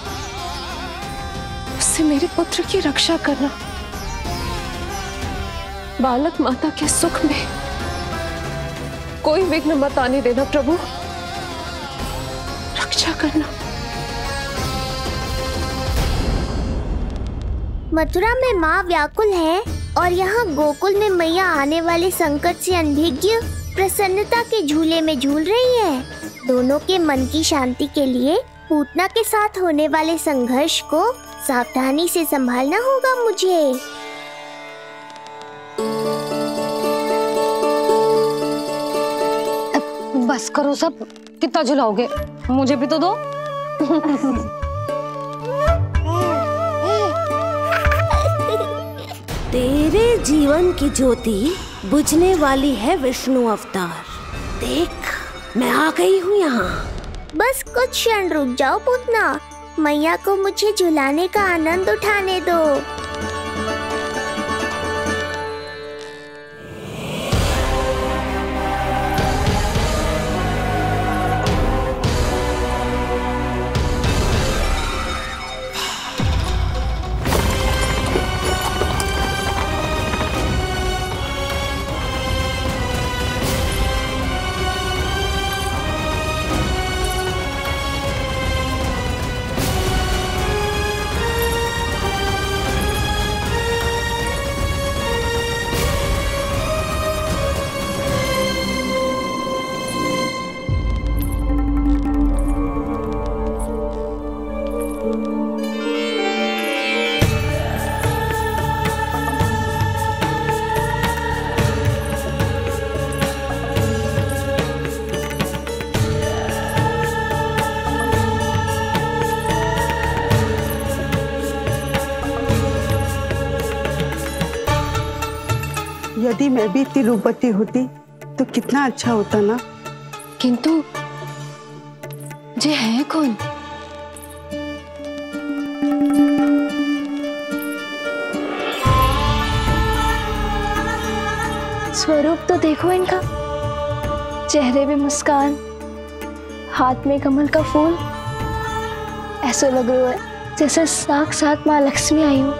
उससे मेरे पुत्र की रक्षा करना। बालक माता के सुख में कोई विघ्न मत आने देना प्रभु, रक्षा करना। मथुरा में माँ व्याकुल है और यहाँ गोकुल में मैया आने वाले संकट से अनभिज्ञ प्रसन्नता के झूले में झूल रही है। दोनों के मन की शांति के लिए पूतना के साथ होने वाले संघर्ष को सावधानी से संभालना होगा मुझे। बस करो सब, कितना झुलाओगे, मुझे भी तो दो। तेरे जीवन की ज्योति बुझने वाली है विष्णु अवतार। देख, मैं आ गई हूँ यहाँ। बस कुछ क्षण रुक जाओ पूतना, मैया को मुझे झुलाने का आनंद उठाने दो। यदि मैं भी इतनी रूपवती होती तो कितना अच्छा होता ना। किंतु ये है कौन? स्वरूप तो देखो इनका, चेहरे पे मुस्कान, हाथ में कमल का फूल। ऐसा लग रहा है जैसे साक्षात माँ लक्ष्मी आई हो।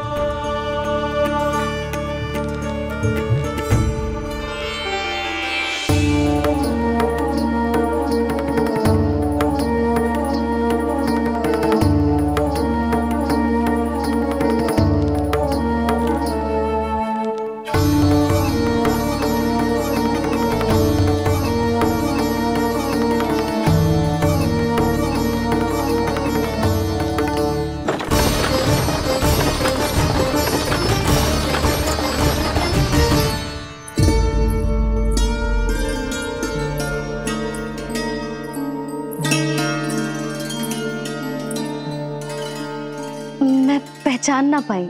पहचान ना पाई।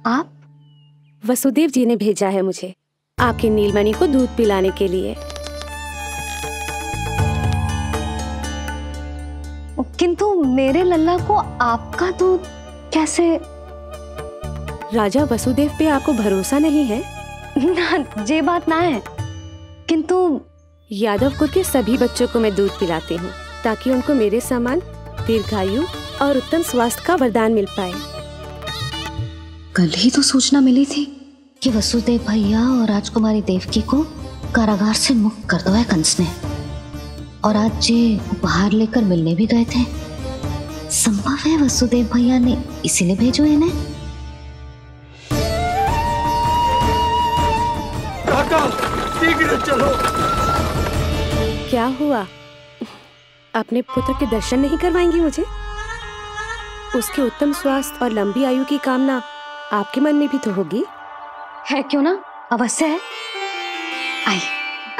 आप? वसुदेव जी ने भेजा है मुझे आपकी नीलमणि को दूध पिलाने के लिए। किंतु मेरे लल्ला को आपका दूध कैसे? राजा वसुदेव पे आपको भरोसा नहीं है? ना, ये बात ना है। किंतु यादव कुल के सभी बच्चों को मैं दूध पिलाती हूँ ताकि उनको मेरे समान दीर्घायु और उत्तम स्वास्थ्य का वरदान मिल पाए। कल ही तो सूचना मिली थी कि वसुदेव भैया और राजकुमारी देवकी को कारागार से मुक्त कर दो है कंस ने। और आज जे उपहार लेकर मिलने भी गए थे, संभव है वसुदेव भैया ने इसीलिए भेजो इन्हें। काका, शीघ्र चलो। क्या हुआ? अपने पुत्र के दर्शन नहीं करवाएंगी मुझे? उसके उत्तम स्वास्थ्य और लंबी आयु की कामना आपके मन में भी तो होगी। है क्यों ना, अवश्य है। आई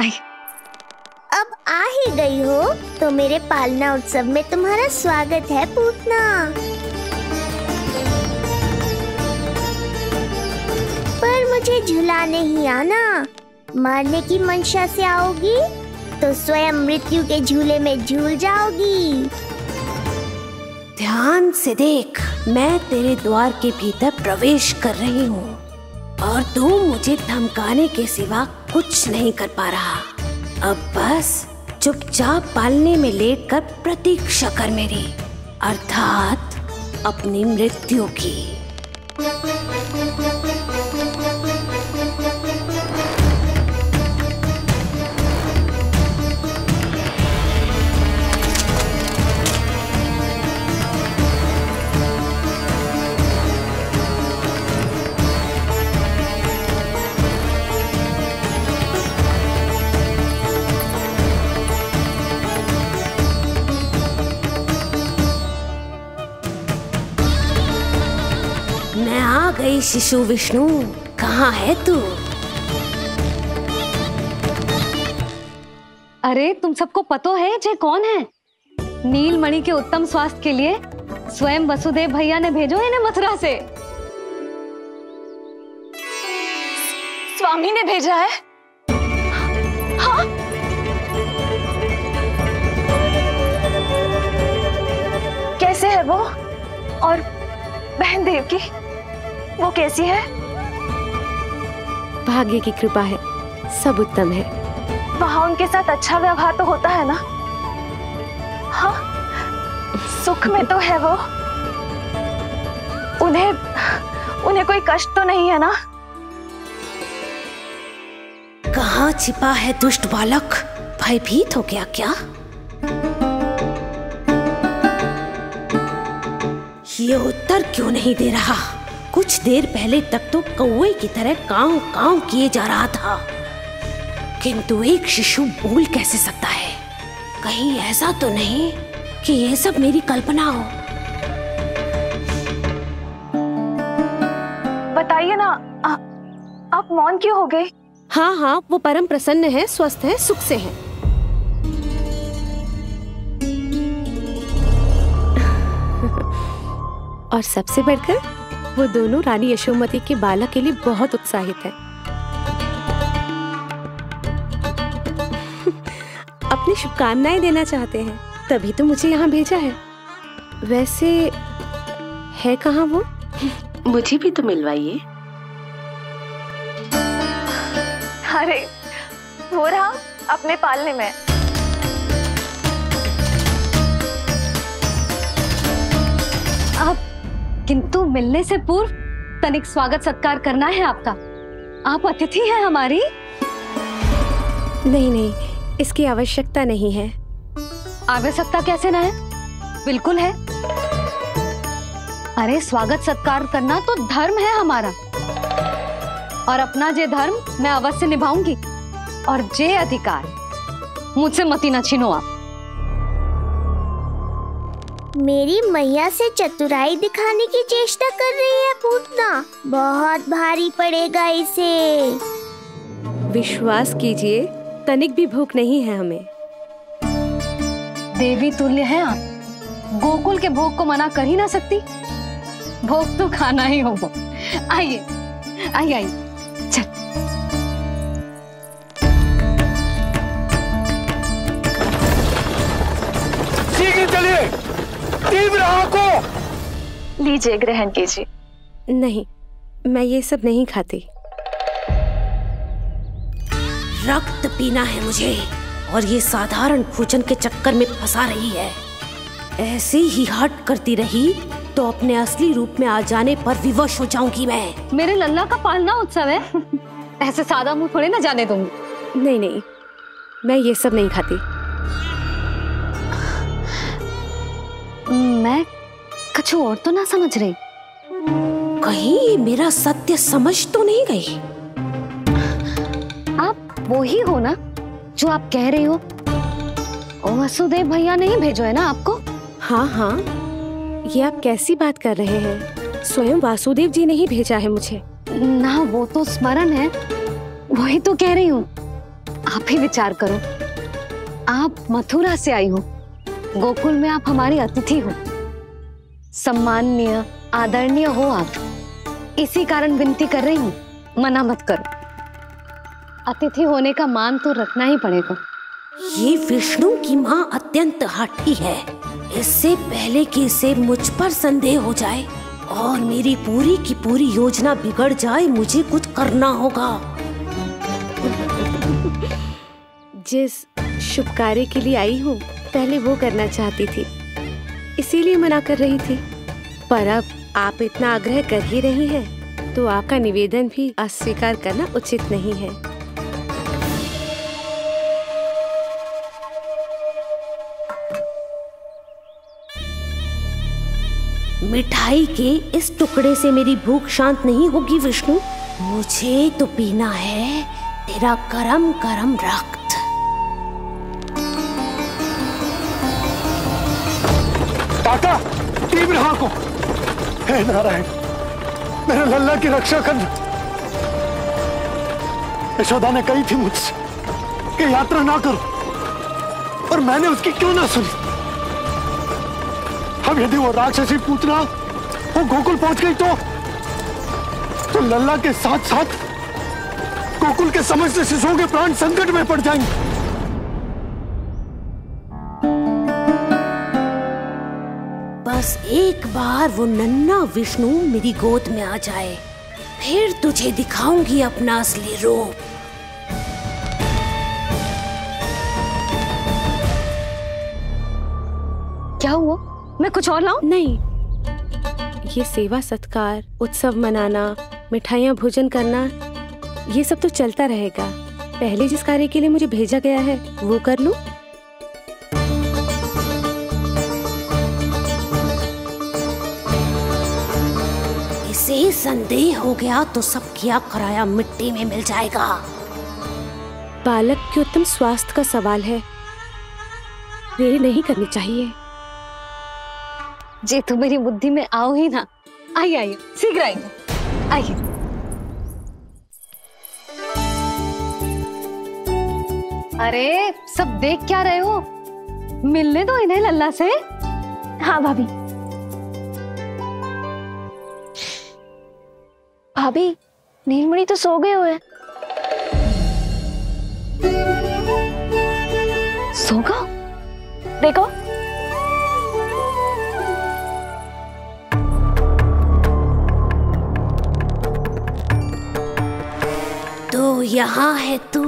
आई। अब आ ही गई हो तो मेरे पालना उत्सव में तुम्हारा स्वागत है पूतना। पर मुझे झुला नहीं आना। मारने की मंशा से आओगी तो स्वयं मृत्यु के झूले में झूल जाओगी। ध्यान से देख, मैं तेरे द्वार के भीतर प्रवेश कर रही हूँ और तू मुझे धमकाने के सिवा कुछ नहीं कर पा रहा। अब बस चुपचाप पालने में लेटकर प्रतीक्षा कर मेरी, अर्थात अपनी मृत्यु की। मैं आ गई शिशु विष्णु, कहाँ है तू? अरे तुम सबको पतो है जे कौन है? नीलमणि के उत्तम स्वास्थ्य के लिए स्वयं वसुदेव भैया ने भेजो इन्हें मथुरा से। स्वामी ने भेजा है? हाँ? कैसे है वो? और बहन देवकी, वो कैसी है? भाग्य की कृपा है, सब उत्तम है। वहाँ उनके साथ अच्छा व्यवहार तो होता है ना? हाँ, सुख में तो है वो। उन्हें कोई कष्ट तो नहीं है ना? कहाँ छिपा है दुष्ट बालक? भयभीत हो गया क्या? ये उत्तर क्यों नहीं दे रहा? कुछ देर पहले तक तो कौवे की तरह कांव कांव किए जा रहा था, किंतु एक शिशु बोल कैसे सकता है? कहीं ऐसा तो नहीं कि ये सब मेरी कल्पना हो? बताइए ना, आप मौन क्यों हो गए? हाँ हाँ, वो परम प्रसन्न है, स्वस्थ है, सुख से है। और सबसे बढ़कर वो दोनों रानी यशोमती के बालक के लिए बहुत उत्साहित है। अपनी शुभकामनाएं देना चाहते हैं, तभी तो मुझे यहाँ भेजा है। वैसे है कहाँ वो? मुझे भी तो मिलवाइए। अरे वो रहा अपने पालने में। आप किंतु मिलने से पूर्व तनिक स्वागत सत्कार करना है आपका। आप अतिथि हैं हमारी। नहीं नहीं, इसकी आवश्यकता नहीं है। आवश्यकता कैसे ना है? बिल्कुल है। अरे स्वागत सत्कार करना तो धर्म है हमारा, और अपना जे धर्म मैं अवश्य निभाऊंगी, और जे अधिकार मुझसे मती न छीनो आप। मेरी मैया से चतुराई दिखाने की चेष्टा कर रही है पूतना। बहुत भारी पड़ेगा इसे। विश्वास कीजिए, तनिक भी भूख नहीं है हमें। देवी तुल्य हैं आप, गोकुल के भोग को मना कर ही ना सकती। भोग तो खाना ही होगा। आइए आइए आइए, चल। शीघ्र चलिए, तीव्र आंखों। लीजिए, ग्रहण कीजिए। नहीं, मैं ये सब नहीं खाती। रक्त पीना है मुझे, और ये साधारण भोजन के चक्कर में फंसा रही है। ऐसे ही हट करती रही तो अपने असली रूप में आ जाने पर विवश हो जाऊंगी मैं। मेरे लल्ला का पालना उत्सव है, ऐसे सादा मुंह थोड़े ना जाने दूंगी। नहीं नहीं, मैं ये सब नहीं खाती। मैं कुछ और तो ना समझ रही। कहीं ये मेरा सत्य समझ तो नहीं गई? आप वो ही हो ना जो आप कह रही हो? वसुदेव भैया ने ही भेजो है ना आपको? हाँ हाँ, ये आप कैसी बात कर रहे हैं? स्वयं वासुदेव जी ने ही भेजा है मुझे। ना वो तो स्मरण है, वही तो कह रही हूँ। आप ही विचार करो, आप मथुरा से आई हो, गोकुल में आप हमारी अतिथि हो, सम्माननीय आदरणीय हो आप। इसी कारण विनती कर रही हूँ, मना मत करो। अतिथि होने का मान तो रखना ही पड़ेगा। ये विष्णु की माँ अत्यंत हठी है। इससे पहले कि इसे मुझ पर संदेह हो जाए और मेरी पूरी की पूरी योजना बिगड़ जाए, मुझे कुछ करना होगा। जिस शुभ कार्य के लिए आई हूँ, पहले वो करना चाहती थी, इसीलिए मना कर रही थी। पर अब आप इतना आग्रह कर ही रही हैं, तो आपका निवेदन भी अस्वीकार करना उचित नहीं है। मिठाई के इस टुकड़े से मेरी भूख शांत नहीं होगी विष्णु। मुझे तो पीना है तेरा गरम गरम रक्त। काका, तीव्र हाँ को। हे नारायण, मेरे लल्ला की रक्षा करना। यशोदा ने कही थी मुझसे कि यात्रा ना करो, और मैंने उसकी क्यों ना सुनी। अब यदि वो राक्षसी पूतना वो गोकुल पहुंच गई तो लल्ला के साथ साथ गोकुल के समस्त शिशुओं के प्राण संकट में पड़ जाएंगे। बस एक बार वो नन्हा विष्णु मेरी गोद में आ जाए, फिर तुझे दिखाऊंगी अपना असली रूप। क्या हुआ? मैं कुछ और लाऊं? नहीं, ये सेवा सत्कार, उत्सव मनाना, मिठाइयाँ भोजन करना, ये सब तो चलता रहेगा। पहले जिस कार्य के लिए मुझे भेजा गया है वो कर लूं। इसे संदेह हो गया तो सब किया कराया मिट्टी में मिल जाएगा। बालक के उत्तम स्वास्थ्य का सवाल है, देरी नहीं करनी चाहिए। जे तो मेरी बुद्धि में आओ ही ना। आइए आइए, शीघ्र आइए, आइए। अरे सब देख क्या रहे हो? मिलने दो इन्हें लल्ला से। हाँ भाभी। भाभी, नीलमणि तो सो गए हुए। सो गया? देखो। तो यहाँ है तू।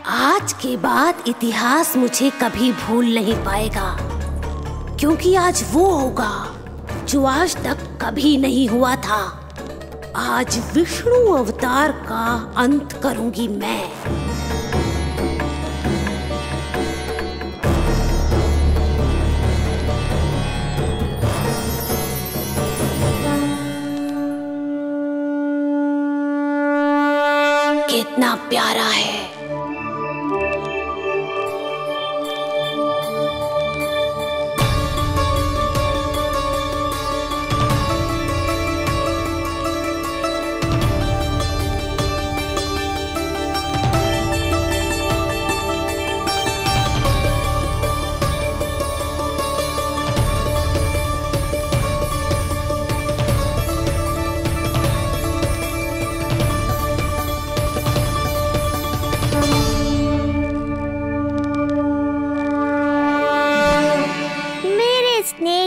आज के बाद इतिहास मुझे कभी भूल नहीं पाएगा, क्योंकि आज वो होगा जो आज तक कभी नहीं हुआ था। आज विष्णु अवतार का अंत करूंगी मैं। कितना प्यारा है।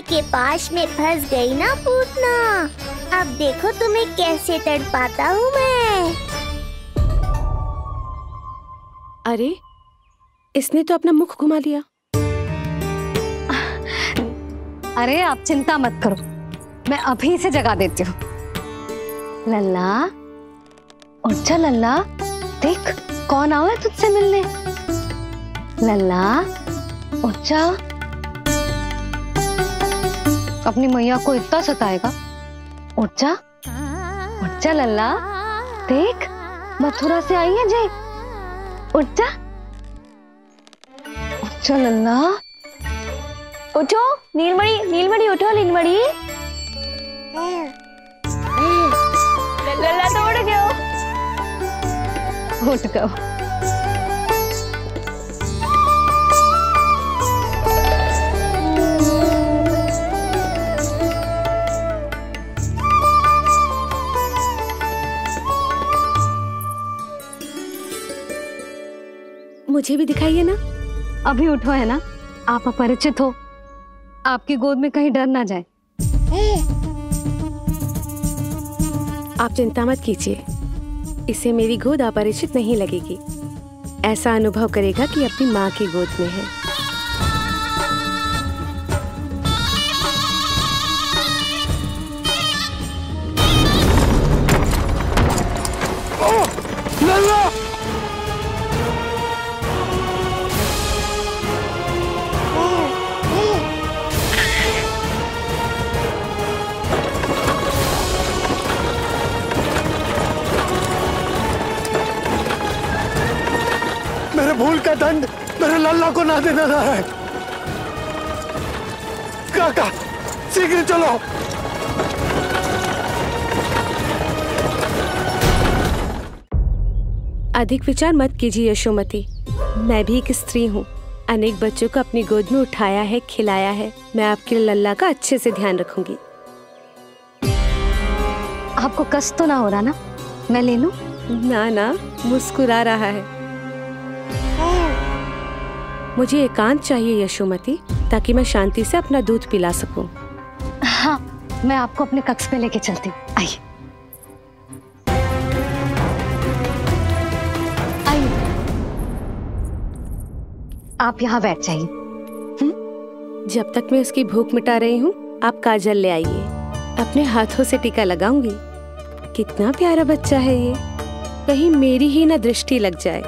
के पास में फंस गई ना पूतना। अब देखो तुम्हें कैसे तड़पाता हूँ मैं। अरे, इसने तो अपना मुख घुमा लिया। अरे आप चिंता मत करो, मैं अभी से जगा देती हूँ। लल्ला, उठ जा लल्ला, देख कौन आवे तुझसे मिलने? लल्ला उठ जा। अपनी मैया को इतना सताएगा? उठ जा लल्ला। देख मथुरा से आई है जय। उठ जा लल्ला। उठो नीलमणि, नीलमणि उठो नीलमणि। लल्ला तो उठ गयो। उठ गयो। मुझे भी दिखाइए ना। अभी उठो है ना, आप अपरिचित हो, आपकी गोद में कहीं डर ना जाए। आप चिंता मत कीजिए, इसे मेरी गोद अपरिचित नहीं लगेगी। ऐसा अनुभव करेगा कि अपनी माँ की गोद में है। मेरे भूल का दंड मेरे लल्ला को ना देना है। काका शीघ्र चलो। अधिक विचार मत कीजिए यशोमती, मैं भी एक स्त्री हूँ। अनेक बच्चों को अपनी गोद में उठाया है, खिलाया है। मैं आपके लल्ला का अच्छे से ध्यान रखूंगी। आपको कष्ट तो ना हो रहा ना? मैं ले लूं? ना, मुस्कुरा रहा है। मुझे एकांत चाहिए यशोमती, ताकि मैं शांति से अपना दूध पिला सकूं। हाँ, मैं आपको अपने कक्ष पे लेके चलती हूँ। आइए। आप यहाँ बैठ जाइए। जब तक मैं उसकी भूख मिटा रही हूँ, आप काजल ले आइए। अपने हाथों से टीका लगाऊंगी। कितना प्यारा बच्चा है ये, कहीं मेरी ही ना दृष्टि लग जाए।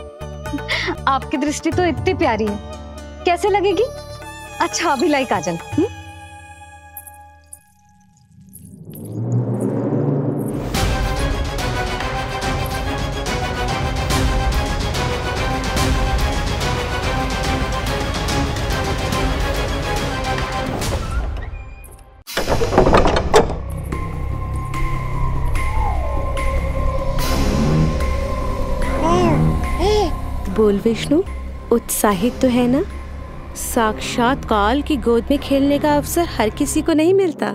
आपकी दृष्टि तो इतनी प्यारी है, कैसे लगेगी? अच्छा अभी लाई काजल। बोल विष्णु, उत्साहित तो है ना? साक्षात काल की गोद में खेलने का अवसर हर किसी को नहीं मिलता।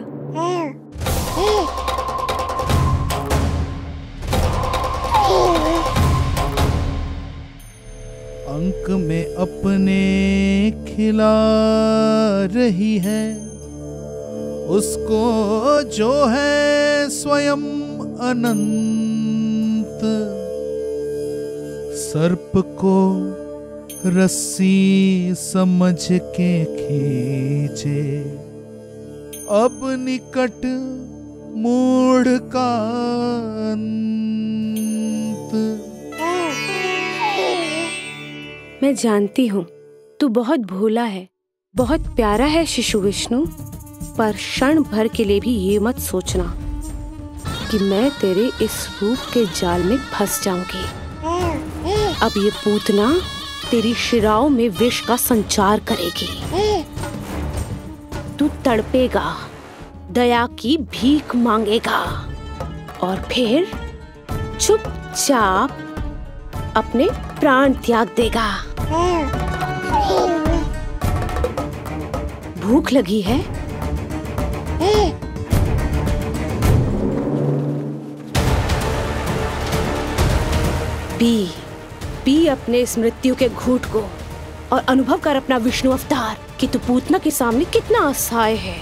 अंक में अपने खिला रही है, उसको जो है स्वयं अनंत। सर्प को रस्सी समझ के खींचे, अब निकट मूढ़ का अंत। मैं जानती हूँ तू बहुत भोला है, बहुत प्यारा है शिशु विष्णु, पर क्षण भर के लिए भी ये मत सोचना कि मैं तेरे इस रूप के जाल में फंस जाऊंगी। अब ये पूतना तेरी शिराओं में विष का संचार करेगी। तू तड़पेगा, दया की भीख मांगेगा और फिर चुपचाप अपने प्राण त्याग देगा। भूख लगी है? पी अपने इस मृत्यु के घूंट को और अनुभव कर अपना विष्णु अवतार कि तू पूतना के सामने कितना असहाय है।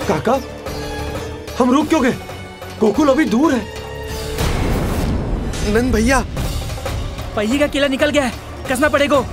काका, हम रुक क्यों गए? गोकुल अभी दूर है। नंद भैया, पहिए का किला निकल गया है, कसना पड़ेगा।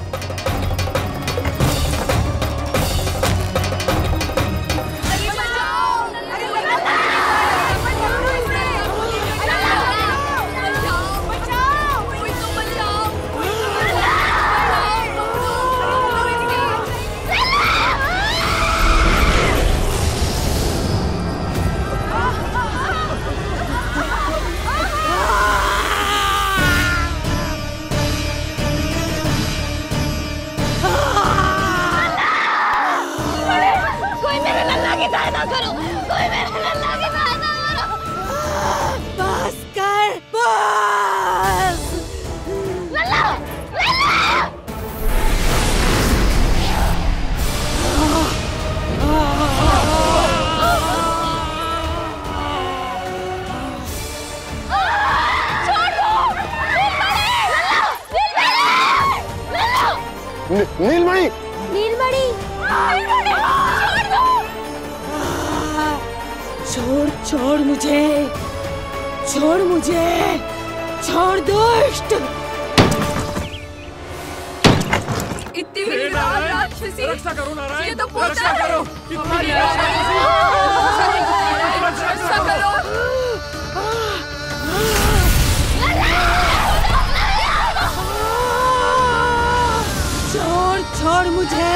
नीलमणि, नीलमणि, छोड़ छोड़ मुझे, छोड़ मुझे, छोड़ दुष्ट। इतनी बड़ी राक्षसी, रक्षा करो नारायण, ये तो पूजा रक्षा है। करो, हमारी रक्षा करो। छोड़ छोड़ मुझे।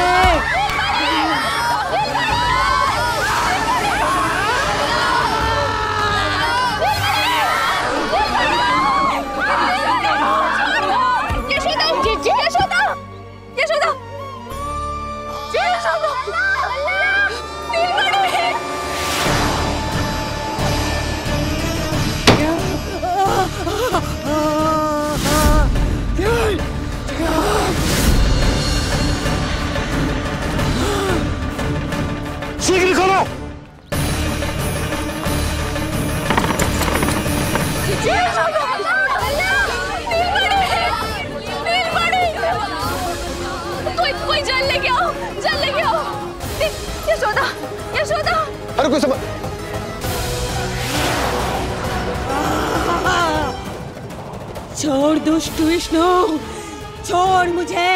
शीघ्र खोलो। कोई जल लेके आओ, जल लेके आओ। यशोदा, यशोदा। अरे कोई समझ। छोड़ दुष्ट विष्णु, छोड़ मुझे।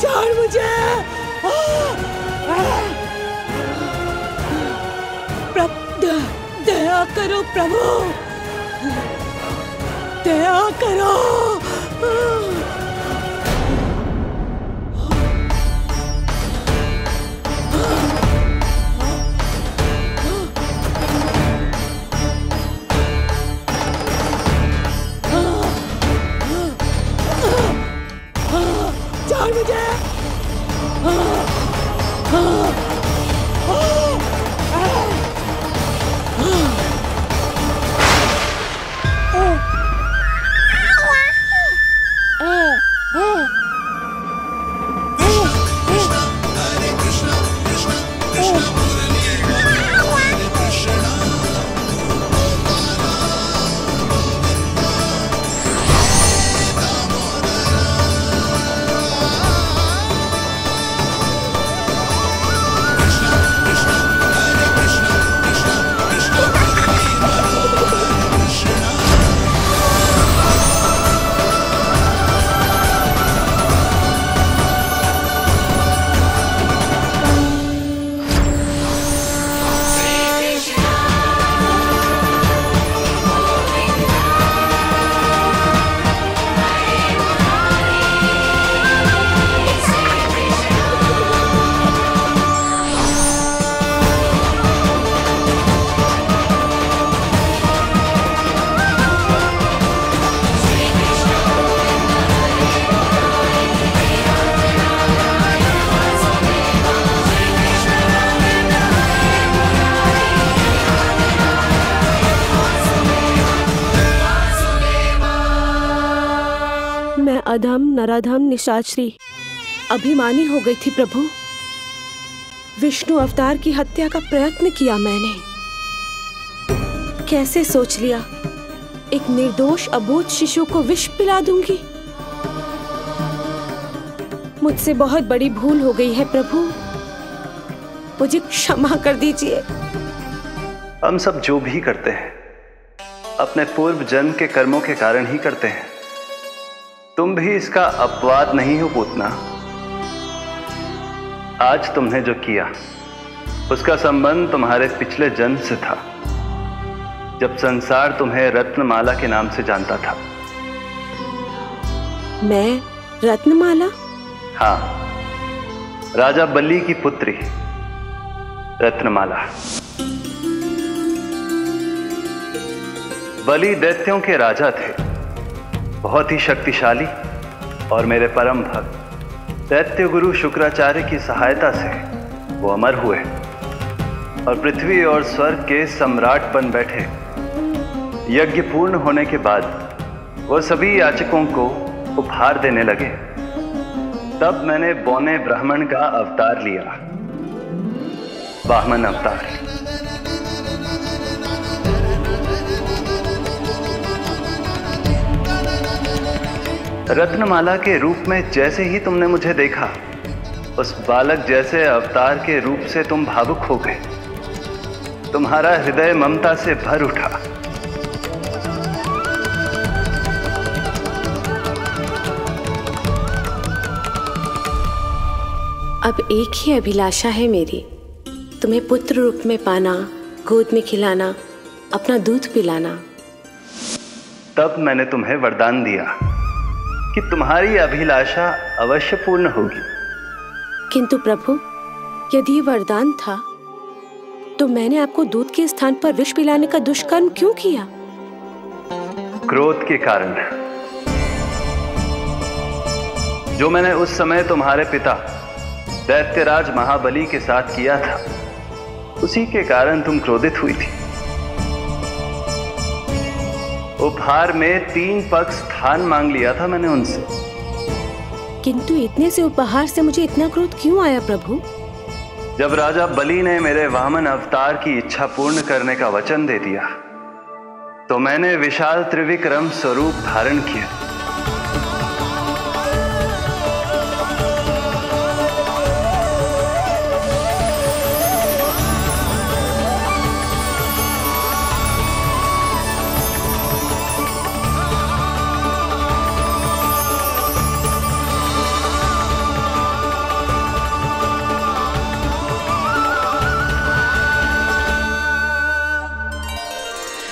छोड़ मुझे। दया करो प्रभु, दया करो। छोड़ मुझे। अधम नराधम निशाचरी अभिमानी हो गई थी प्रभु। विष्णु अवतार की हत्या का प्रयत्न किया मैंने, कैसे सोच लिया एक निर्दोष अबोध शिशु को विष पिला दूंगी? मुझसे बहुत बड़ी भूल हो गई है प्रभु, मुझे क्षमा कर दीजिए। हम सब जो भी करते हैं अपने पूर्व जन्म के कर्मों के कारण ही करते हैं। तुम भी इसका अपवाद नहीं हो पूतना। आज तुमने जो किया उसका संबंध तुम्हारे पिछले जन्म से था, जब संसार तुम्हें रत्नमाला के नाम से जानता था। मैं रत्नमाला? हाँ, राजा बलि की पुत्री रत्नमाला। बलि दैत्यों के राजा थे, बहुत ही शक्तिशाली, और मेरे परम भक्त दैत्य गुरु शुक्राचार्य की सहायता से वो अमर हुए और पृथ्वी और स्वर्ग के सम्राट बन बैठे। यज्ञ पूर्ण होने के बाद वो सभी याचकों को उपहार देने लगे। तब मैंने बौने ब्राह्मण का अवतार लिया, वामन अवतार। रत्नमाला के रूप में जैसे ही तुमने मुझे देखा, उस बालक जैसे अवतार के रूप से तुम भावुक हो गए। तुम्हारा हृदय ममता से भर उठा। अब एक ही अभिलाषा है मेरी, तुम्हें पुत्र रूप में पाना, गोद में खिलाना, अपना दूध पिलाना। तब मैंने तुम्हें वरदान दिया कि तुम्हारी अभिलाषा अवश्य पूर्ण होगी। किंतु प्रभु, यदि वरदान था तो मैंने आपको दूध के स्थान पर विष पिलाने का दुष्कर्म क्यों किया? क्रोध के कारण, जो मैंने उस समय तुम्हारे पिता दैत्यराज महाबली के साथ किया था, उसी के कारण तुम क्रोधित हुई थी। उपहार में 3 पग स्थान मांग लिया था मैंने उनसे। किंतु इतने से उपहार से मुझे इतना क्रोध क्यों आया प्रभु? जब राजा बलि ने मेरे वामन अवतार की इच्छा पूर्ण करने का वचन दे दिया, तो मैंने विशाल त्रिविक्रम स्वरूप धारण किया।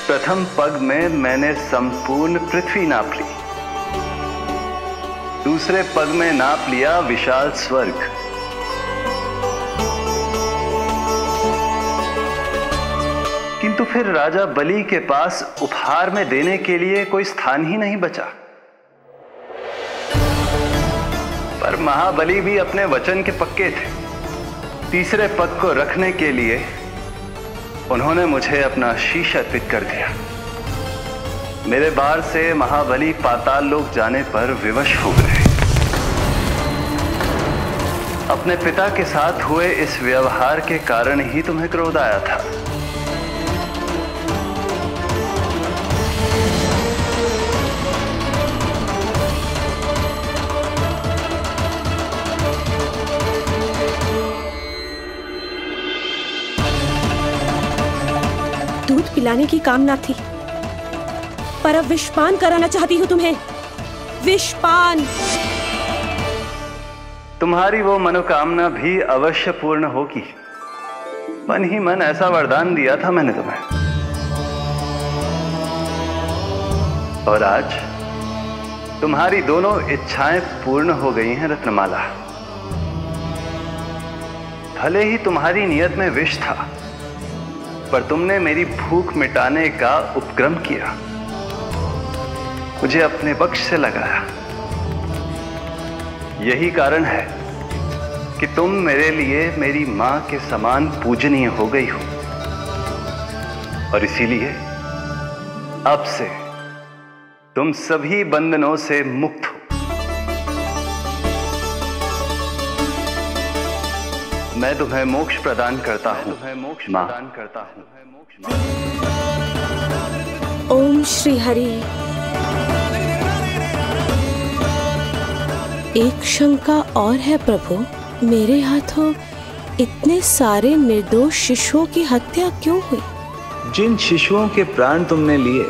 प्रथम पग में मैंने संपूर्ण पृथ्वी नाप ली, दूसरे पग में नाप लिया विशाल स्वर्ग, किंतु फिर राजा बलि के पास उपहार में देने के लिए कोई स्थान ही नहीं बचा। पर महाबली भी अपने वचन के पक्के थे। तीसरे पग को रखने के लिए उन्होंने मुझे अपना शीश अर्पित कर दिया। मेरे बार से महाबली पाताल लोक जाने पर विवश हो गए। अपने पिता के साथ हुए इस व्यवहार के कारण ही तुम्हें क्रोध आया था। दूध पिलाने की कामना थी, पर अब विषपान कराना चाहती हूँ तुम्हें। विषपान। तुम्हारी वो मनोकामना भी अवश्य पूर्ण होगी। मन ही मन ऐसा वरदान दिया था मैंने तुम्हें। और आज तुम्हारी दोनों इच्छाएं पूर्ण हो गई हैं रत्नमाला। भले ही तुम्हारी नियत में विष था, पर तुमने मेरी भूख मिटाने का उपक्रम किया, मुझे अपने पक्ष से लगाया। यही कारण है कि तुम मेरे लिए मेरी मां के समान पूजनीय हो गई हो, और इसीलिए अब से तुम सभी बंधनों से मुक्त हो। मैं तुम्हें मोक्ष प्रदान करता हूं, मां। ओम श्री हरि। एक शंका और है प्रभु, मेरे हाथों इतने सारे निर्दोष शिशुओं की हत्या क्यों हुई? जिन शिशुओं के प्राण तुमने लिए,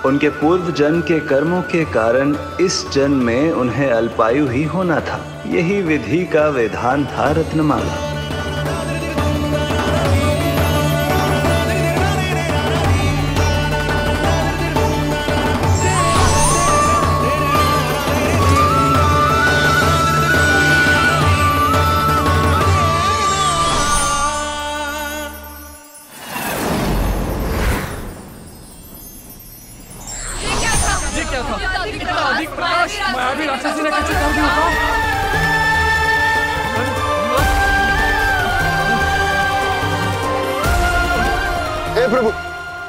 उनके पूर्व जन्म के कर्मों के कारण इस जन्म में उन्हें अल्पायु ही होना था। यही विधि का विधान था रत्नमाला।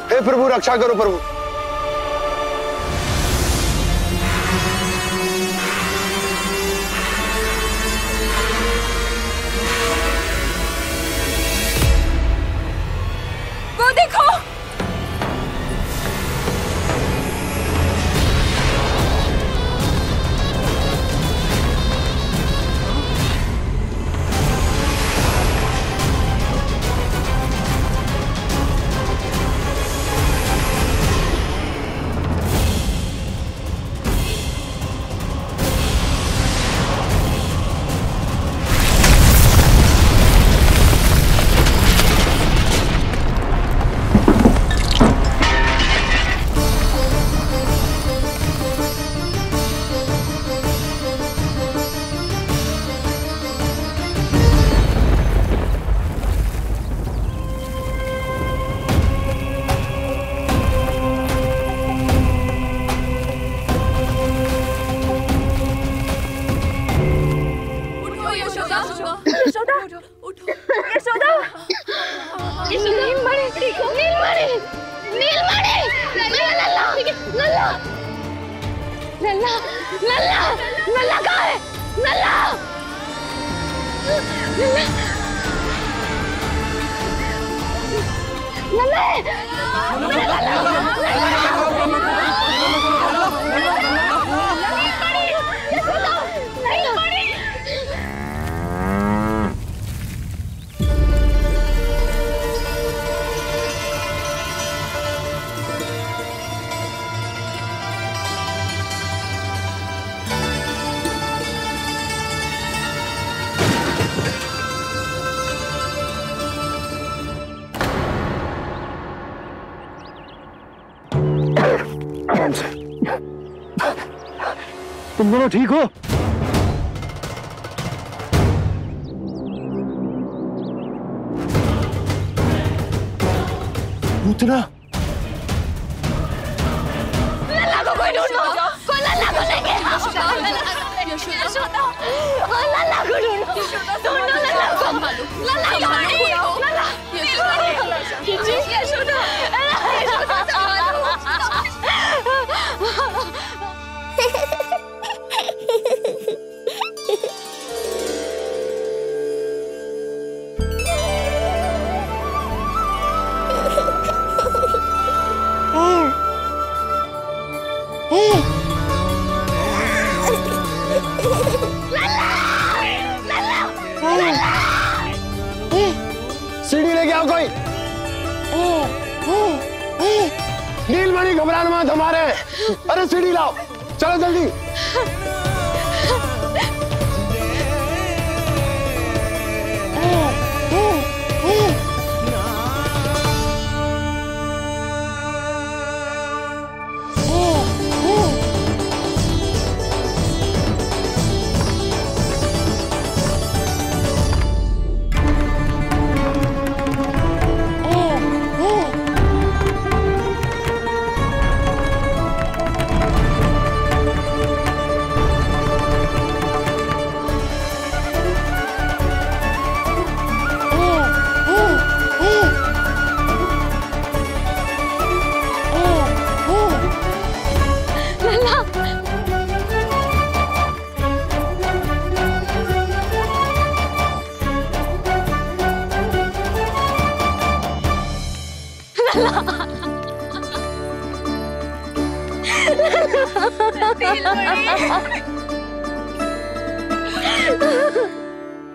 हे प्रभु रक्षा करो प्रभु। वो देखो, तुम दोनों ठीक हो? पूतना लल्ला को कोई ढूंढो, कोई लल्ला को लेके आओ। यशोदा, लल्ला को ढूंढो, ढूंढो लल्ला को। लल्ला यशोदा, सीढ़ी लेके आओ कोई। नीलमणि घबराना मत हमारे। अरे सीढ़ी लाओ, चलो जल्दी।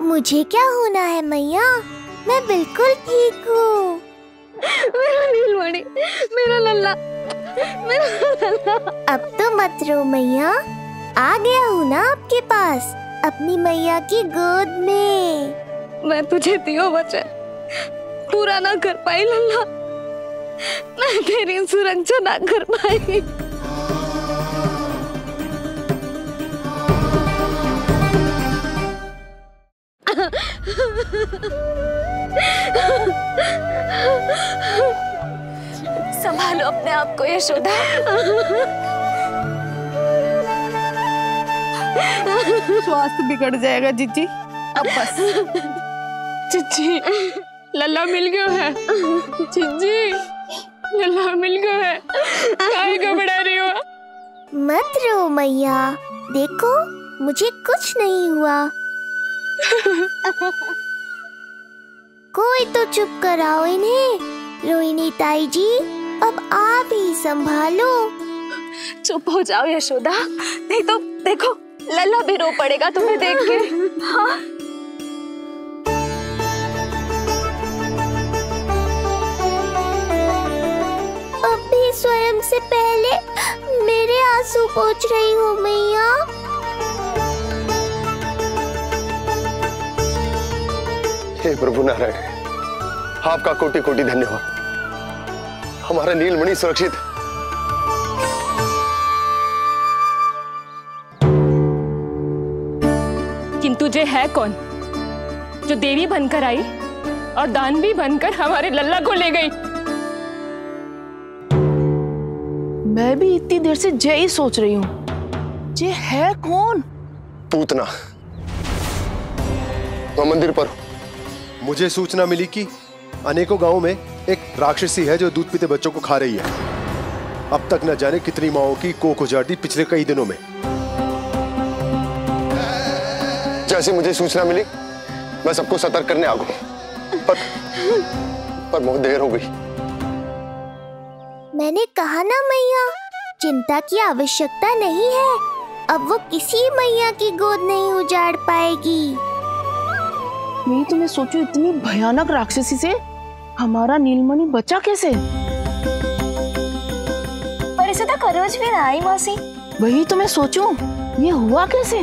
मुझे क्या होना है मैया, मैं बिल्कुल ठीक हूँ। मेरा नीलमणि, मेरा लल्ला, मेरा लल्ला। अब तो मत रो मैया, आ गया हूँ ना आपके पास अपनी मैया की गोद में। मैं तुझे दियो वचन पूरा ना कर पाई लल्ला, मैं तेरी सुरक्षा ना कर पाई। संभालो अपने आप को यशोदा। स्वास्थ्य बिगड़ जाएगा जीजी, अब बस। चिज्जी, लल्ला मिल गया है। चिज्जी, लल्ला मिल गया है। काहे घबरा रही हो? मत रो मैया, देखो मुझे कुछ नहीं हुआ। कोई तो चुप कराओ इन्हें। रोहिणी ताई जी, अब आप ही संभालो। चुप हो जाओ यशोदा, नहीं तो देखो लल्ला भी रो पड़ेगा तुम्हें देख के। हाँ। अब भी स्वयं से पहले मेरे आंसू पोंछ रही हो मैया। हे प्रभु नारायण, आपका कोटि कोटि धन्यवाद। हमारा नीलमणि सुरक्षित है। किंतु जे है कौन जो देवी बनकर आई और दानवी बनकर हमारे लल्ला को ले गई? मैं भी इतनी देर से जय ही सोच रही हूँ, जे है कौन? पूतना। तो मंदिर पर मुझे सूचना मिली कि अनेकों गांवों में एक राक्षसी है जो दूध पीते बच्चों को खा रही है। अब तक न जाने कितनी माओं की कोख उजाड़ दी पिछले कई दिनों में। जैसे मुझे सूचना मिली मैं सबको सतर्क करने आ गया, पर बहुत देर हो गई। मैंने कहा ना मैया, चिंता की आवश्यकता नहीं है। अब वो किसी मैया की गोद नहीं उजाड़ पाएगी। मैं तुम्हें सोचू, इतनी भयानक राक्षसी से हमारा नीलमणि बचा कैसे? पर इसे तो करोज भी ना आई मौसी। वही तो मैं सोचूं, ये हुआ कैसे?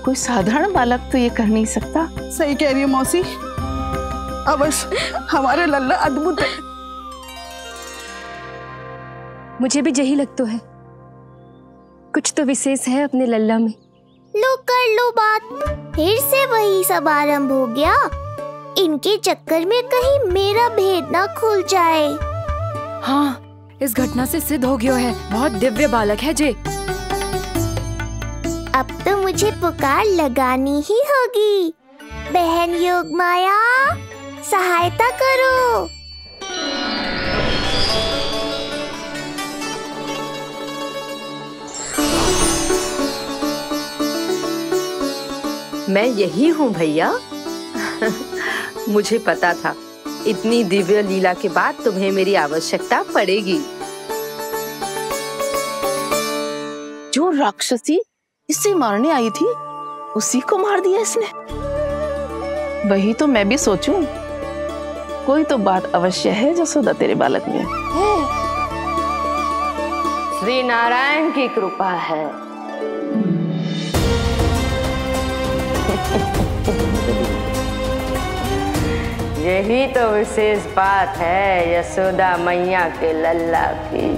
कोई साधारण बालक तो ये कर नहीं सकता। सही कह रही है मौसी, अवश्य हमारे लल्ला अद्भुत है। मुझे भी यही लगता है, कुछ तो विशेष है अपने लल्ला में। लो कर लो बात, फिर से वही सब आरंभ हो गया। इनके चक्कर में कहीं मेरा भेद ना खुल जाए। हाँ, इस घटना से सिद्ध हो गया है, बहुत दिव्य बालक है जे। अब तो मुझे पुकार लगानी ही होगी। बहन योगमाया, सहायता करो। मैं यही हूँ भैया। मुझे पता था इतनी दिव्य लीला के बाद तुम्हें मेरी आवश्यकता पड़ेगी। जो राक्षसी इसे मारने आई थी, उसी को मार दिया इसने। वही तो मैं भी सोचूं, कोई तो बात अवश्य है जसोदा तेरे बालक में। श्री नारायण की कृपा है। यही तो विशेष बात है यशोदा मैया के लल्ला की।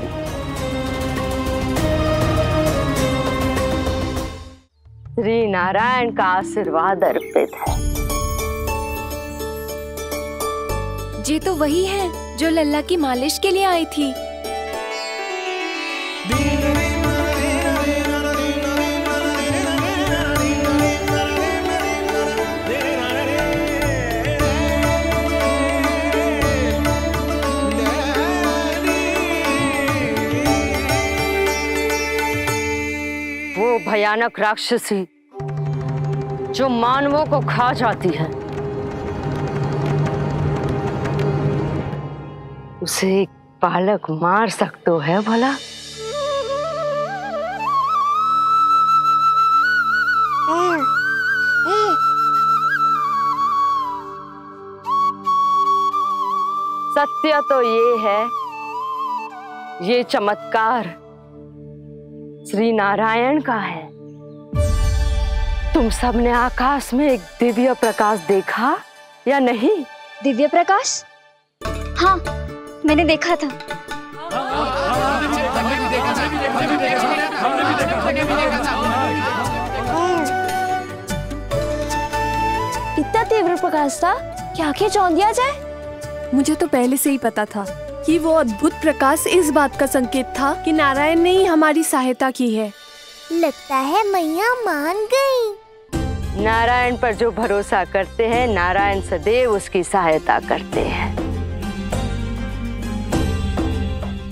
श्री नारायण का आशीर्वाद अर्पित है। ये तो वही है जो लल्ला की मालिश के लिए आई थी। वो भयानक राक्षसी जो मानवों को खा जाती है, उसे एक बालक मार सकता है भला? सत्य तो ये है, ये चमत्कार श्री नारायण का है। तुम सबने आकाश में एक दिव्य प्रकाश देखा या नहीं? दिव्य प्रकाश? हाँ, मैंने देखा था। इतना तीव्र प्रकाश था कि आंखें चौंध दिया जाए। मुझे तो पहले से ही पता था कि वो अद्भुत प्रकाश इस बात का संकेत था कि नारायण ने ही हमारी सहायता की है। लगता है मैया मान गई। नारायण पर जो भरोसा करते हैं, नारायण सदैव उसकी सहायता करते हैं।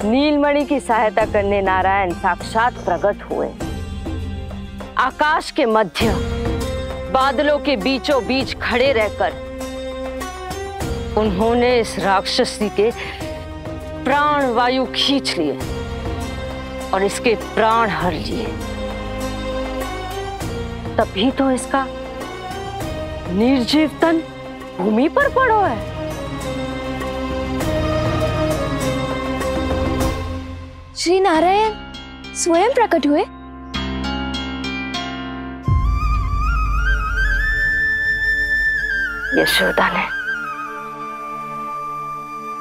नीलमणि की सहायता करने नारायण साक्षात प्रकट हुए। आकाश के मध्य बादलों के बीचों बीच खड़े रहकर उन्होंने इस राक्षसी के प्राण वायु खींच लिए और इसके प्राण हर लिए। तभी तो इसका निर्जीव तन भूमि पर पड़ो है। श्री नारायण स्वयं प्रकट हुए। यशोदा ने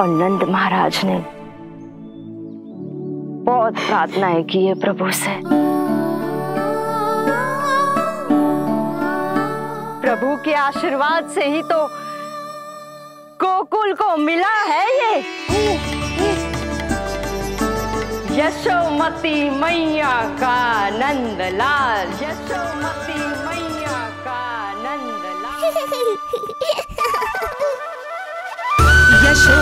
और नंद महाराज ने बहुत प्रार्थनाएं की है प्रभु से। प्रभु के आशीर्वाद से ही तो गोकुल को मिला है ये। यशोमती मैया का नंदलाल, यशोमती मैया का नंदलाल। यशो